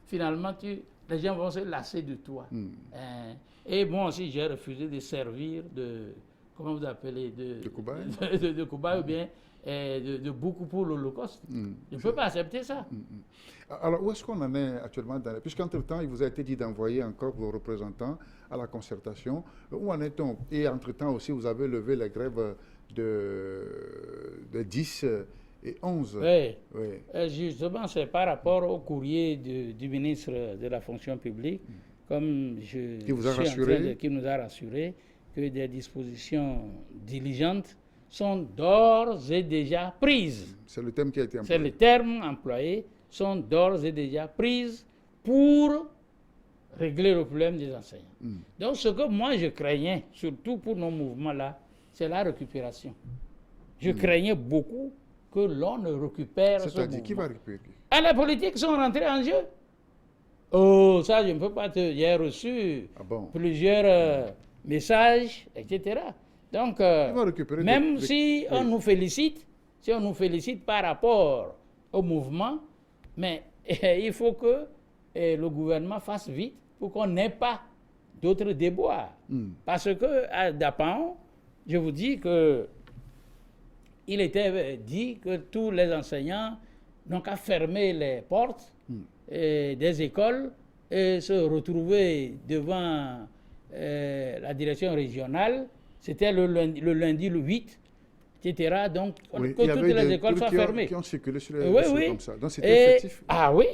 finalement, les gens vont se lasser de toi. Et moi aussi, j'ai refusé de servir de... Comment vous appelez de cobaye de cobaye ou bien de beaucoup pour l'Holocauste. Je ne peux pas accepter ça. Alors, où est-ce qu'on en est actuellement puisqu'entre-temps, il vous a été dit d'envoyer encore vos représentants à la concertation. Où en est-on? Et entre-temps aussi, vous avez levé la grève de 10 et 11. Oui. Justement, c'est par rapport au courrier du ministre de la fonction publique, comme qui nous a rassuré que des dispositions diligentes sont d'ores et déjà prises. C'est le terme qui a été employé. C'est le terme employé, sont d'ores et déjà prises pour régler le problème des enseignants. Donc ce que moi je craignais, surtout pour nos mouvements-là, c'est la récupération. Je craignais beaucoup que l'on ne récupère ce mouvement. C'est-à-dire qui va récupérer? Les politiques sont rentrés en jeu. Oh, ça je ne peux pas te... J'ai reçu plusieurs... messages, etc. Donc, même si on nous félicite, par rapport au mouvement, mais il faut que le gouvernement fasse vite pour qu'on n'ait pas d'autres déboires. Parce que à Dapan, je vous dis que il était dit que tous les enseignants n'ont qu'à fermer les portes des écoles et se retrouver devant la direction régionale, c'était le lundi le 8, etc. Donc, que toutes les écoles soient fermées. Qui ont circulé sur les réseaux comme ça. Donc, c'était effectif. Ah oui.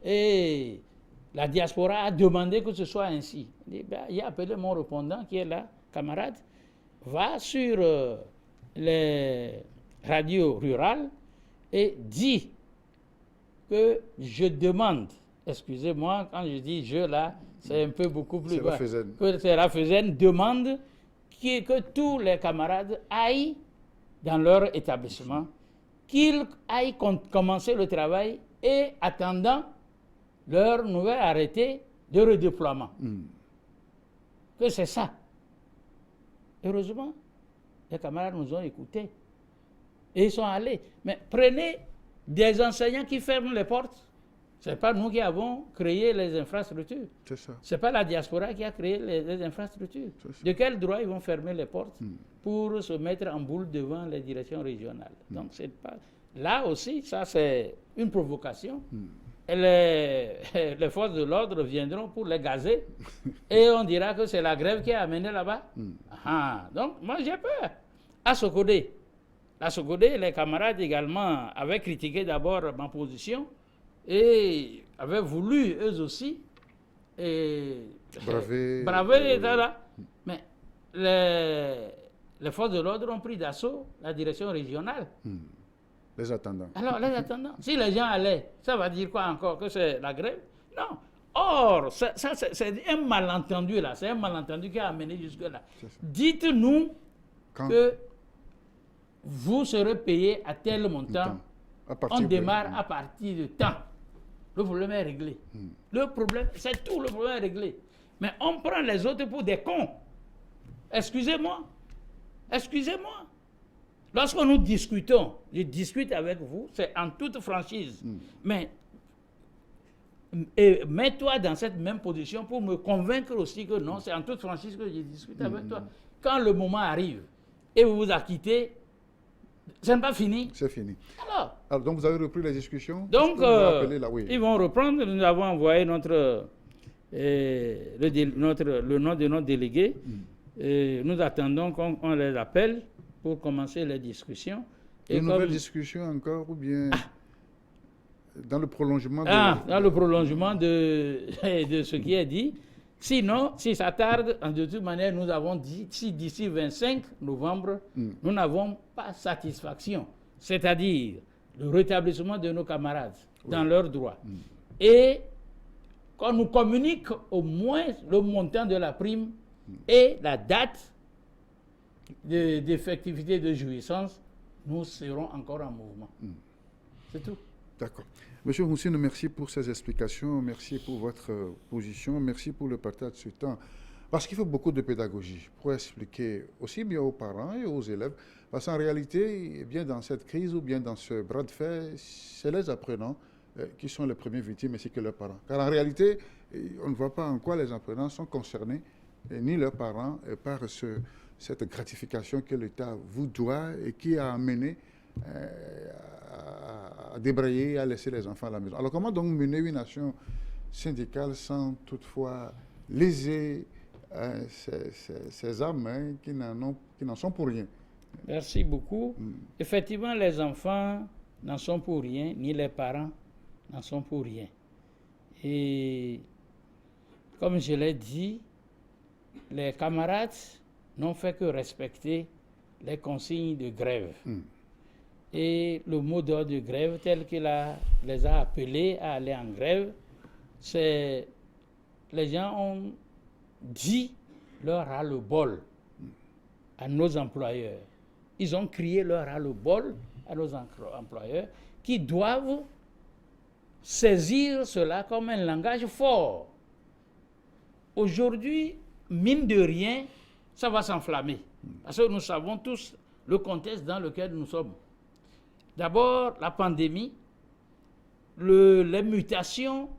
Et la diaspora a demandé que ce soit ainsi. Il a appelé mon répondant qui est là, camarade, va sur les radios rurales et dit que je demande, excusez-moi, quand je dis je là, c'est un peu beaucoup plus bas. Que la FESEN demande que tous les camarades aillent dans leur établissement, qu'ils aillent commencer le travail et attendant leur nouvel arrêté de redéploiement. Que c'est ça. Heureusement, les camarades nous ont écoutés et ils sont allés. Mais prenez des enseignants qui ferment les portes. Ce n'est pas nous qui avons créé les infrastructures. C'est ça. Ce n'est pas la diaspora qui a créé les infrastructures. De quel droit ils vont fermer les portes pour se mettre en boule devant les directions régionales? Donc, c'est pas... Là aussi, ça c'est une provocation. Et les forces de l'ordre viendront pour les gazer et on dira que c'est la grève qui a amené là-bas. Donc, moi j'ai peur. À Sokodé, les camarades également avaient critiqué d'abord ma position et avaient voulu, eux aussi, braver là. Mais les forces de l'ordre ont pris d'assaut la direction régionale. Les attendants. Alors, les attendants. Si les gens allaient, ça va dire quoi encore? Que c'est la grève? Non. Or, ça c'est un malentendu là. C'est un malentendu qui a amené jusque-là. Dites-nous que vous serez payé à tel montant. On démarre à partir de temps. Le problème est réglé. Le problème, c'est tout, le problème est réglé. Mais on prend les autres pour des cons. Excusez-moi. Excusez-moi. Lorsque nous discutons, je discute avec vous, c'est en toute franchise. Mais mets-toi dans cette même position pour me convaincre aussi que non, c'est en toute franchise que je discute avec toi. Quand le moment arrive et vous vous acquittez, ce n'est pas fini. C'est fini. Alors, donc, vous avez repris les discussions? Donc, ils vont reprendre. Nous avons envoyé le nom de notre délégué. Nous attendons qu'on les appelle pour commencer les discussions. Une nouvelle discussion encore ou bien dans le prolongement dans le prolongement de ce qui est dit. Sinon, si ça tarde, de toute manière, nous avons dit, si d'ici 25 novembre, nous n'avons pas satisfaction, c'est-à-dire le rétablissement de nos camarades dans leurs droits, et qu'on nous communique au moins le montant de la prime et la date d'effectivité de jouissance, nous serons encore en mouvement. C'est tout. D'accord. Monsieur Moussine, merci pour ces explications, merci pour votre position, merci pour le partage de ce temps. Parce qu'il faut beaucoup de pédagogie pour expliquer aussi bien aux parents et aux élèves. Parce qu'en réalité, bien dans cette crise ou bien dans ce bras de fer, c'est les apprenants qui sont les premières victimes ainsi que leurs parents. Car en réalité, on ne voit pas en quoi les apprenants sont concernés, ni leurs parents, par cette gratification que l'État vous doit et qui a amené à débrayer, à laisser les enfants à la maison. Alors comment donc mener une action syndicale sans toutefois léser ces âmes qui n'en sont pour rien? Merci beaucoup. Effectivement, les enfants n'en sont pour rien, ni les parents n'en sont pour rien. Et comme je l'ai dit, les camarades n'ont fait que respecter les consignes de grève. Et le mot d'ordre de grève, tel qu'il les a appelés à aller en grève, c'est les gens ont dit leur ras-le-bol à nos employeurs. Ils ont crié leur ras-le-bol à nos employeurs qui doivent saisir cela comme un langage fort. Aujourd'hui, mine de rien, ça va s'enflammer. Parce que nous savons tous le contexte dans lequel nous sommes. D'abord, la pandémie, les mutations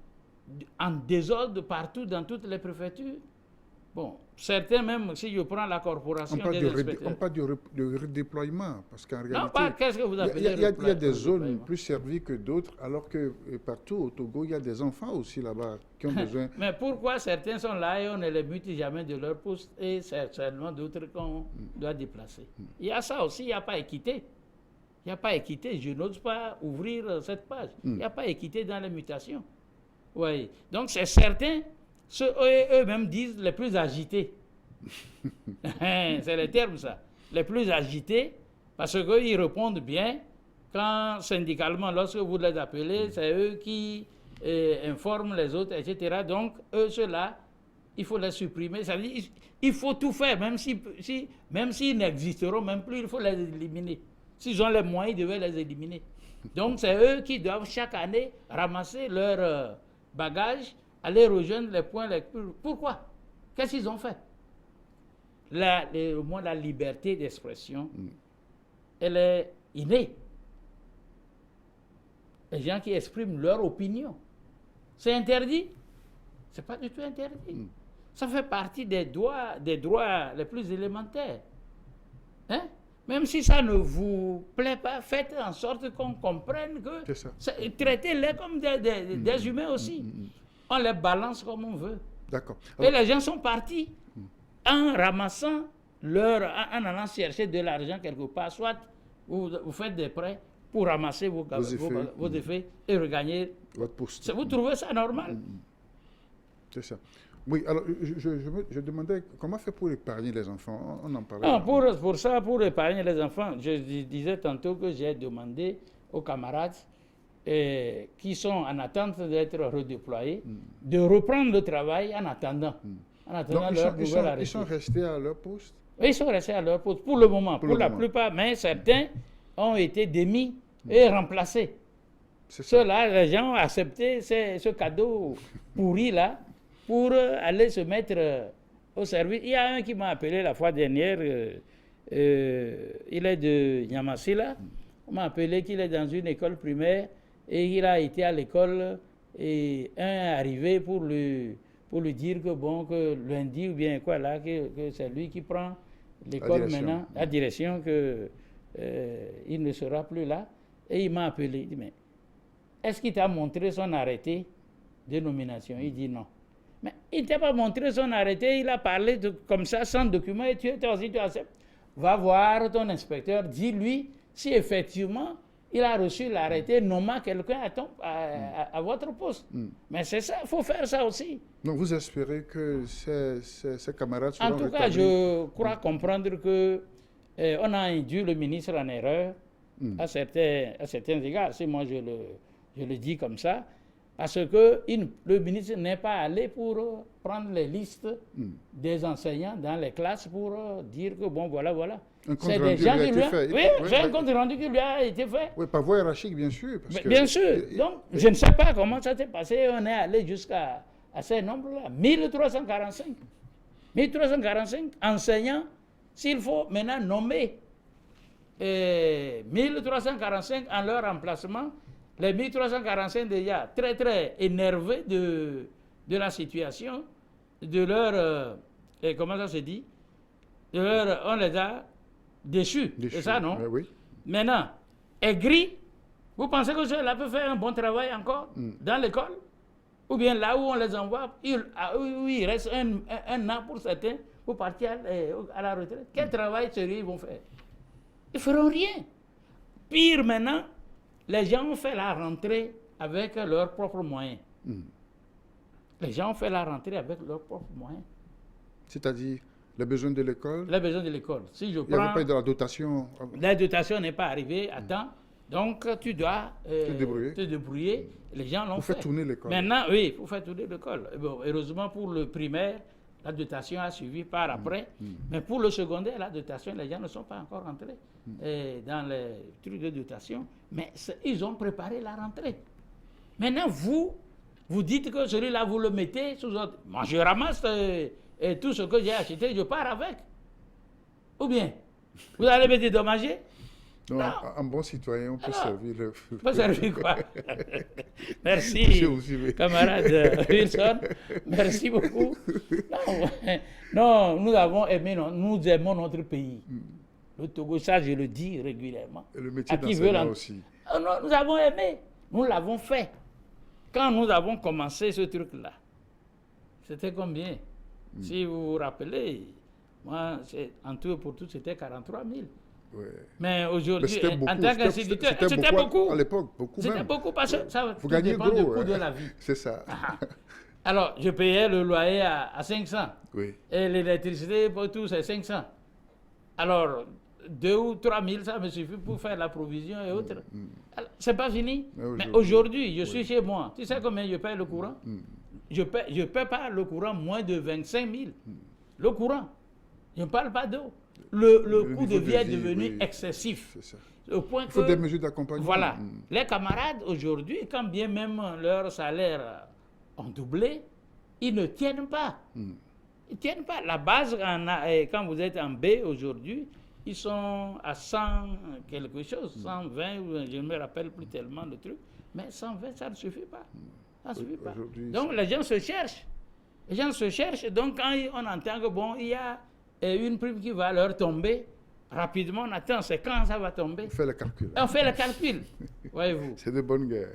en désordre partout dans toutes les préfectures. Bon, certains même, si je prends la corporation des inspecteurs... On parle de redéploiement, parce qu'en réalité... Non, pas qu'est-ce que vous appelez il y a des zones plus servies que d'autres, alors que partout au Togo, il y a des enfants aussi là-bas qui ont besoin... Mais pourquoi certains sont là et on ne les mute jamais de leur poste et c'est seulement d'autres qu'on doit déplacer? Il y a ça aussi, il n'y a pas équité. Il n'y a pas équité, je n'ose pas ouvrir cette page. Il n'y a pas équité dans les mutations. Oui. Donc c'est certain, eux-mêmes disent les plus agités. C'est les termes ça. Les plus agités, parce qu'ils répondent bien quand syndicalement, lorsque vous les appelez, c'est eux qui informent les autres, etc. Donc eux, ceux-là, il faut les supprimer. Ça veut dire, il faut tout faire, même s'ils n'existeront même plus, il faut les éliminer. S'ils ont les moyens, ils devaient les éliminer. Donc, c'est eux qui doivent chaque année ramasser leurs bagages, aller rejoindre les points les plus... Pourquoi? Qu'est-ce qu'ils ont fait? La liberté d'expression, elle est innée. Les gens qui expriment leur opinion, c'est interdit? C'est pas du tout interdit. Ça fait partie des droits les plus élémentaires. Hein? Même si ça ne vous plaît pas, faites en sorte qu'on comprenne que... Traitez-les comme des humains aussi. On les balance comme on veut. D'accord. Et les gens sont partis en ramassant en allant chercher de l'argent quelque part. Soit vous faites des prêts pour ramasser vos effets et regagner votre poste. Vous trouvez ça normal? C'est ça. Oui, alors je demandais comment faire pour épargner les enfants. On en parlait. Pour épargner les enfants, je disais tantôt que j'ai demandé aux camarades qui sont en attente d'être redéployés de reprendre le travail en attendant. Donc, ils sont restés à leur poste? Ils sont restés à leur poste pour le moment, pour la plupart, mais certains ont été démis et remplacés. Ceux-là, les gens ont accepté ce cadeau pourri-là pour aller se mettre au service. Il y a un qui m'a appelé la fois dernière, il est de Nyamasila, on m'a appelé qu'il est dans une école primaire et il a été à l'école et un est arrivé pour lui dire que bon, que lundi ou bien quoi là, que c'est lui qui prend l'école maintenant, la direction, que il ne sera plus là. Et il m'a appelé, il dit mais est-ce qu'il t'a montré son arrêté de nomination? Il dit non. Mais il ne t'a pas montré son arrêté, il a parlé comme ça, sans document, et tu acceptes. Va voir ton inspecteur, dis-lui si effectivement il a reçu l'arrêté nommant quelqu'un à votre poste. Mais c'est ça, il faut faire ça aussi. Donc vous espérez que ces camarades seront En tout cas, je crois comprendre que on a induit le ministre en erreur à certains égards. Si moi je le dis comme ça, parce que le ministre n'est pas allé pour prendre les listes des enseignants dans les classes pour dire que bon, voilà. C'est des gens qui lui ont fait. Oui, j'ai un compte rendu qui lui a été fait. Oui, par voie hiérarchique, bien sûr. Bien sûr. Donc, je ne sais pas comment ça s'est passé. On est allé jusqu'à ces nombres-là. 1345. 1345 enseignants, s'il faut maintenant nommer 1345 en leur remplacement. Les 1345 déjà très très énervés de la situation, de leur, comment ça se dit, on les a déchus. C'est ça, non? Oui. Maintenant, aigris, vous pensez que ceux-là peuvent faire un bon travail encore dans l'école? Ou bien là où on les envoie, il reste un an pour certains pour partir à la retraite. Quel travail sérieux ils vont faire? Ils ne feront rien. Pire maintenant, les gens ont fait la rentrée avec leurs propres moyens. Les gens ont fait la rentrée avec leurs propres moyens. C'est-à-dire les besoins de l'école? Les besoins de l'école. Si je il n'y avait pas de la dotation? La dotation n'est pas arrivée à temps. Donc tu dois te débrouiller. Les gens l'ont fait. Pour faire tourner l'école. Maintenant, oui, pour faire tourner l'école. Bon, heureusement pour le primaire, la dotation a suivi par après. Mais pour le secondaire, la dotation, les gens ne sont pas encore rentrés dans les trucs de dotation. Mais ils ont préparé la rentrée. Maintenant, vous dites que celui-là, vous le mettez sous autre. Moi, je ramasse tout ce que j'ai acheté, je pars avec. Ou bien, vous allez me dédommager? Non. Un bon citoyen, on peut servir le... On peut servir quoi? Merci, camarade Wilson. Merci beaucoup. Non, nous avons aimé, nous aimons notre pays. Le Togo, ça je le dis régulièrement. Et le métier d'enseignant aussi. Nous avons aimé, nous l'avons fait. Quand nous avons commencé ce truc-là, c'était combien? Si vous vous rappelez, moi, en tout et pour tout, c'était 43 000. Ouais. Mais aujourd'hui, en tant qu'instituteur, c'était beaucoup. À l'époque, beaucoup même. C'était beaucoup parce que ça vous gagnez dépend du coût de la vie. C'est ça. Alors, je payais le loyer à 500. Oui. Et l'électricité, pour tout, c'est 500. Alors, 2 ou 3 000, ça me suffit pour faire la provision et autres. C'est pas fini. Mais aujourd'hui, je suis chez moi. Tu sais combien je paye le courant? Je paie pas le courant moins de 25 000. Le courant. Je ne parle pas d'eau. Le coût de vie est devenu excessif. C'est ça. Au point Il faut des mesures d'accompagnement. Voilà. Les camarades, aujourd'hui, quand bien même leurs salaires ont doublé, ils ne tiennent pas. Ils ne tiennent pas. La base, quand vous êtes en B aujourd'hui, ils sont à 100 quelque chose, 120, je ne me rappelle plus tellement le truc, mais 120, ça ne suffit pas. Ça ne suffit pas. Donc les gens se cherchent. Les gens se cherchent. Donc quand on entend que bon, il y a une prime qui va leur tomber, rapidement on attend, c'est quand ça va tomber? On fait le calcul. On fait le calcul, voyez-vous. C'est de bonne guerre.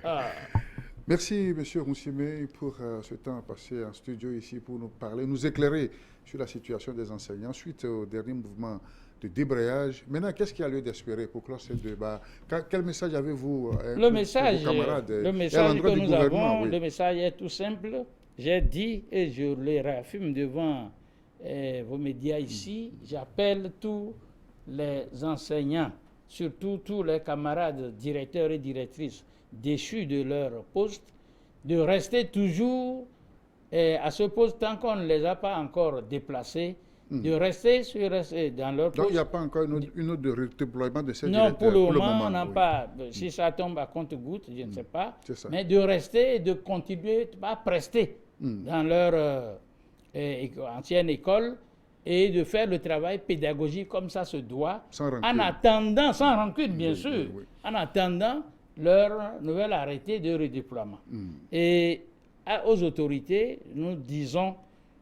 Merci, M. Roussime, pour ce temps passé en studio ici pour nous parler, nous éclairer sur la situation des enseignants suite au dernier mouvement de débrayage. Maintenant, qu'est-ce qu'il y a lieu d'espérer pour clore ce débat? Quel message avez-vous pour vos camarades? Le message que nous avons, le message est tout simple. J'ai dit et je le réaffirme devant vos médias ici, j'appelle tous les enseignants, surtout tous les camarades directeurs et directrices déchus de leur poste, de rester toujours à ce poste tant qu'on ne les a pas encore déplacés de rester dans leur poste. Donc il n'y a pas encore une autre de redéploiement de ces Non, directeurs pour le moment, on n'a oui. pas. Si ça tombe à compte-gouttes, je ne sais pas. Ça. Mais de rester et de continuer à prester dans leur ancienne école et de faire le travail pédagogique comme ça se doit, en attendant, sans rancune bien sûr, en attendant leur nouvel arrêté de redéploiement. Et aux autorités, nous disons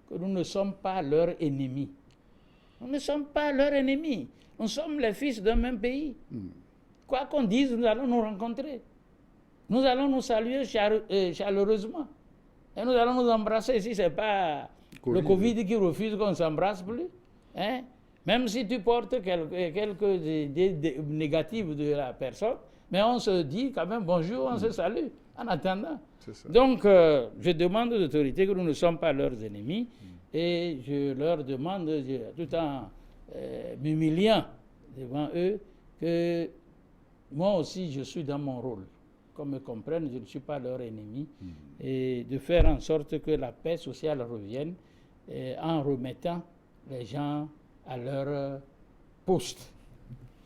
que nous ne sommes pas leurs ennemis. Nous ne sommes pas leurs ennemis. Nous sommes les fils d'un même pays. Quoi qu'on dise, nous allons nous rencontrer. Nous allons nous saluer chaleureusement. Et nous allons nous embrasser. Si ce n'est pas le Covid qui refuse qu'on ne s'embrasse plus, hein? Même si tu portes quelques idées négatives de la personne, mais on se dit quand même bonjour, on se salue en attendant. Donc, je demande aux autorités que nous ne sommes pas leurs ennemis et je leur demande, tout en m'humiliant devant eux, que moi aussi je suis dans mon rôle. Qu'on me comprenne, je ne suis pas leur ennemi et de faire en sorte que la paix sociale revienne en remettant les gens à leur poste.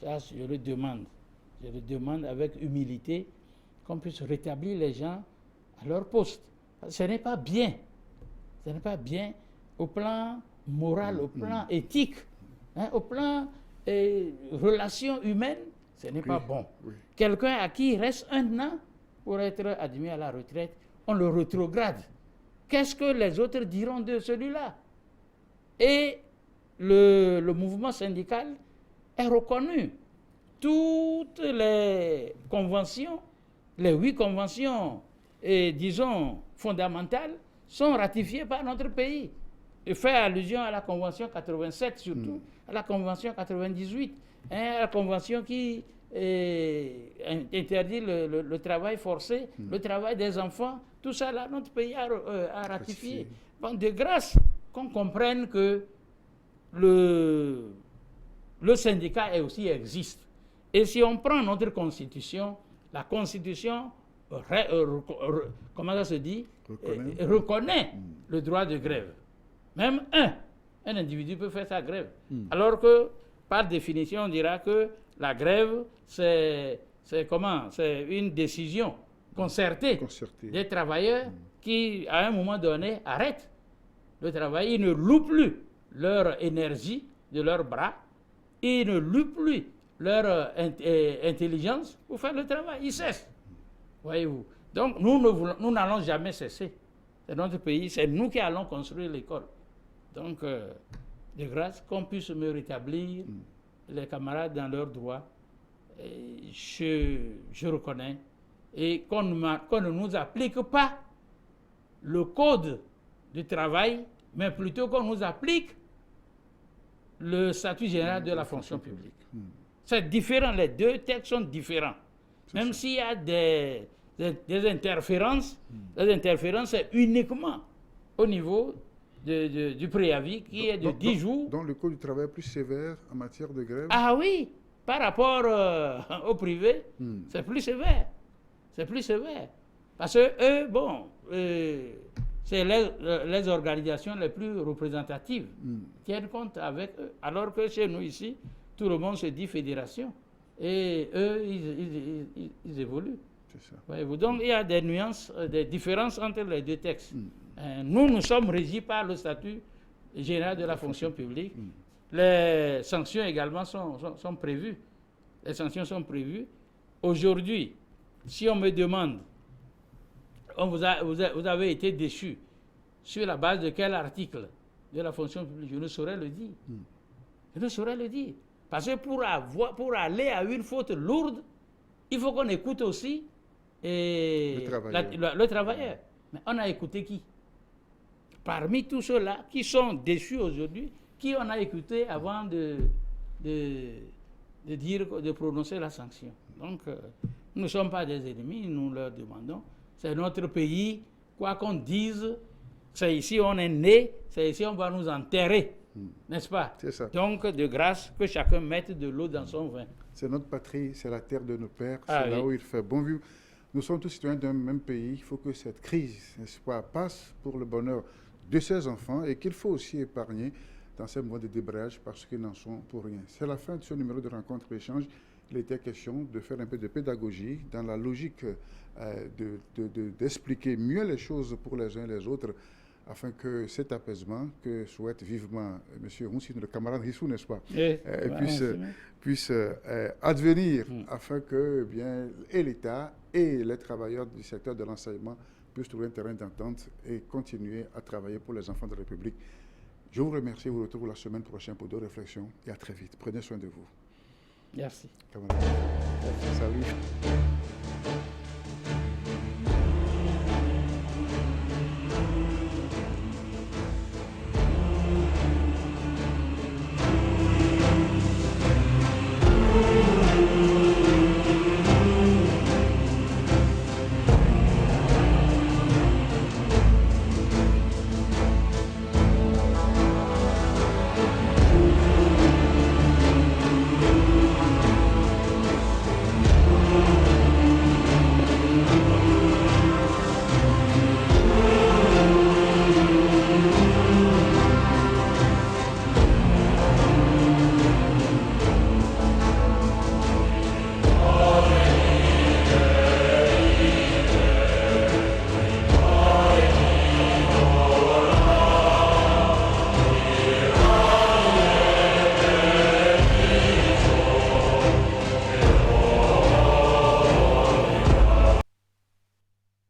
Ça, je le demande. Je le demande avec humilité qu'on puisse rétablir les gens à leur poste. Ce n'est pas bien. Ce n'est pas bien au plan moral, au plan éthique, hein, au plan relations humaines, ce n'est pas bon. Quelqu'un à qui il reste 1 an pour être admis à la retraite, on le rétrograde. Qu'est-ce que les autres diront de celui-là? Et le mouvement syndical est reconnu. Toutes les conventions, les 8 conventions, disons, fondamentales, sont ratifiées par notre pays. Je fais allusion à la Convention 87 surtout, à la Convention 98, hein, à la Convention qui interdit le travail forcé, le travail des enfants. Tout ça, là, notre pays a ratifié. Bon, de grâce qu'on comprenne que le syndicat existe. Et si on prend notre Constitution, la Constitution, comment ça se dit, reconnaît le droit de grève. Même un individu peut faire sa grève. Alors que, par définition, on dira que la grève, c'est une décision concertée des travailleurs qui, à un moment donné, arrêtent le travail. Ils ne louent plus leur énergie de leurs bras. Ils ne louent plus leur intelligence pour faire le travail. Ils cessent. Voyez-vous. Donc, nous n'allons jamais cesser. C'est notre pays, c'est nous qui allons construire l'école. Donc, de grâce, qu'on puisse me rétablir les camarades dans leurs droits, je reconnais, et qu'on ne nous applique pas le code du travail, mais plutôt qu'on nous applique le statut général de la fonction publique. C'est différent, les deux textes sont différents. Même s'il y a des interférences, les interférences, c'est uniquement au niveau du préavis qui est de 10 jours. Donc le code du travail est plus sévère en matière de grève? Ah oui, par rapport au privé, c'est plus sévère. C'est plus sévère. Parce que eux, bon, c'est les organisations les plus représentatives qui tiennent compte avec eux. Alors que chez nous ici, tout le monde se dit fédération. Et eux, ils évoluent. Voyez-vous. Donc il y a des nuances, des différences entre les deux textes. Nous sommes régis par le statut général de la fonction publique. Les sanctions également sont prévues. Les sanctions sont prévues. Aujourd'hui, si on me demande, vous avez été déchu, sur la base de quel article de la fonction publique, je ne saurais le dire. Je ne saurais le dire. Parce que pour aller à une faute lourde, il faut qu'on écoute aussi le travailleur. Mais on a écouté qui? Parmi tous ceux-là qui sont déçus aujourd'hui, qui on a écouté avant de prononcer la sanction. Donc, nous ne sommes pas des ennemis, nous leur demandons. C'est notre pays, quoi qu'on dise, c'est ici on est né, c'est ici on va nous enterrer. N'est-ce pas? C'est ça. Donc, de grâce, que chacun mette de l'eau dans son vin. C'est notre patrie, c'est la terre de nos pères, c'est là où il fait bon vivre. Nous sommes tous citoyens d'un même pays. Il faut que cette crise, n'est-ce pas, passe pour le bonheur de ces enfants et qu'il faut aussi épargner dans ces moments de débrayage parce qu'ils n'en sont pour rien. C'est la fin de ce numéro de rencontre-échange. Il était question de faire un peu de pédagogie dans la logique d'expliquer mieux les choses pour les uns et les autres afin que cet apaisement que souhaite vivement M. Roussine, le camarade Rissou, n'est-ce pas, puisse advenir afin que et l'État et les travailleurs du secteur de l'enseignement puissent trouver un terrain d'entente et continuer à travailler pour les enfants de la République. Je vous remercie, vous retrouve la semaine prochaine pour d'autres réflexions et à très vite. Prenez soin de vous. Merci. Camarade. Salut.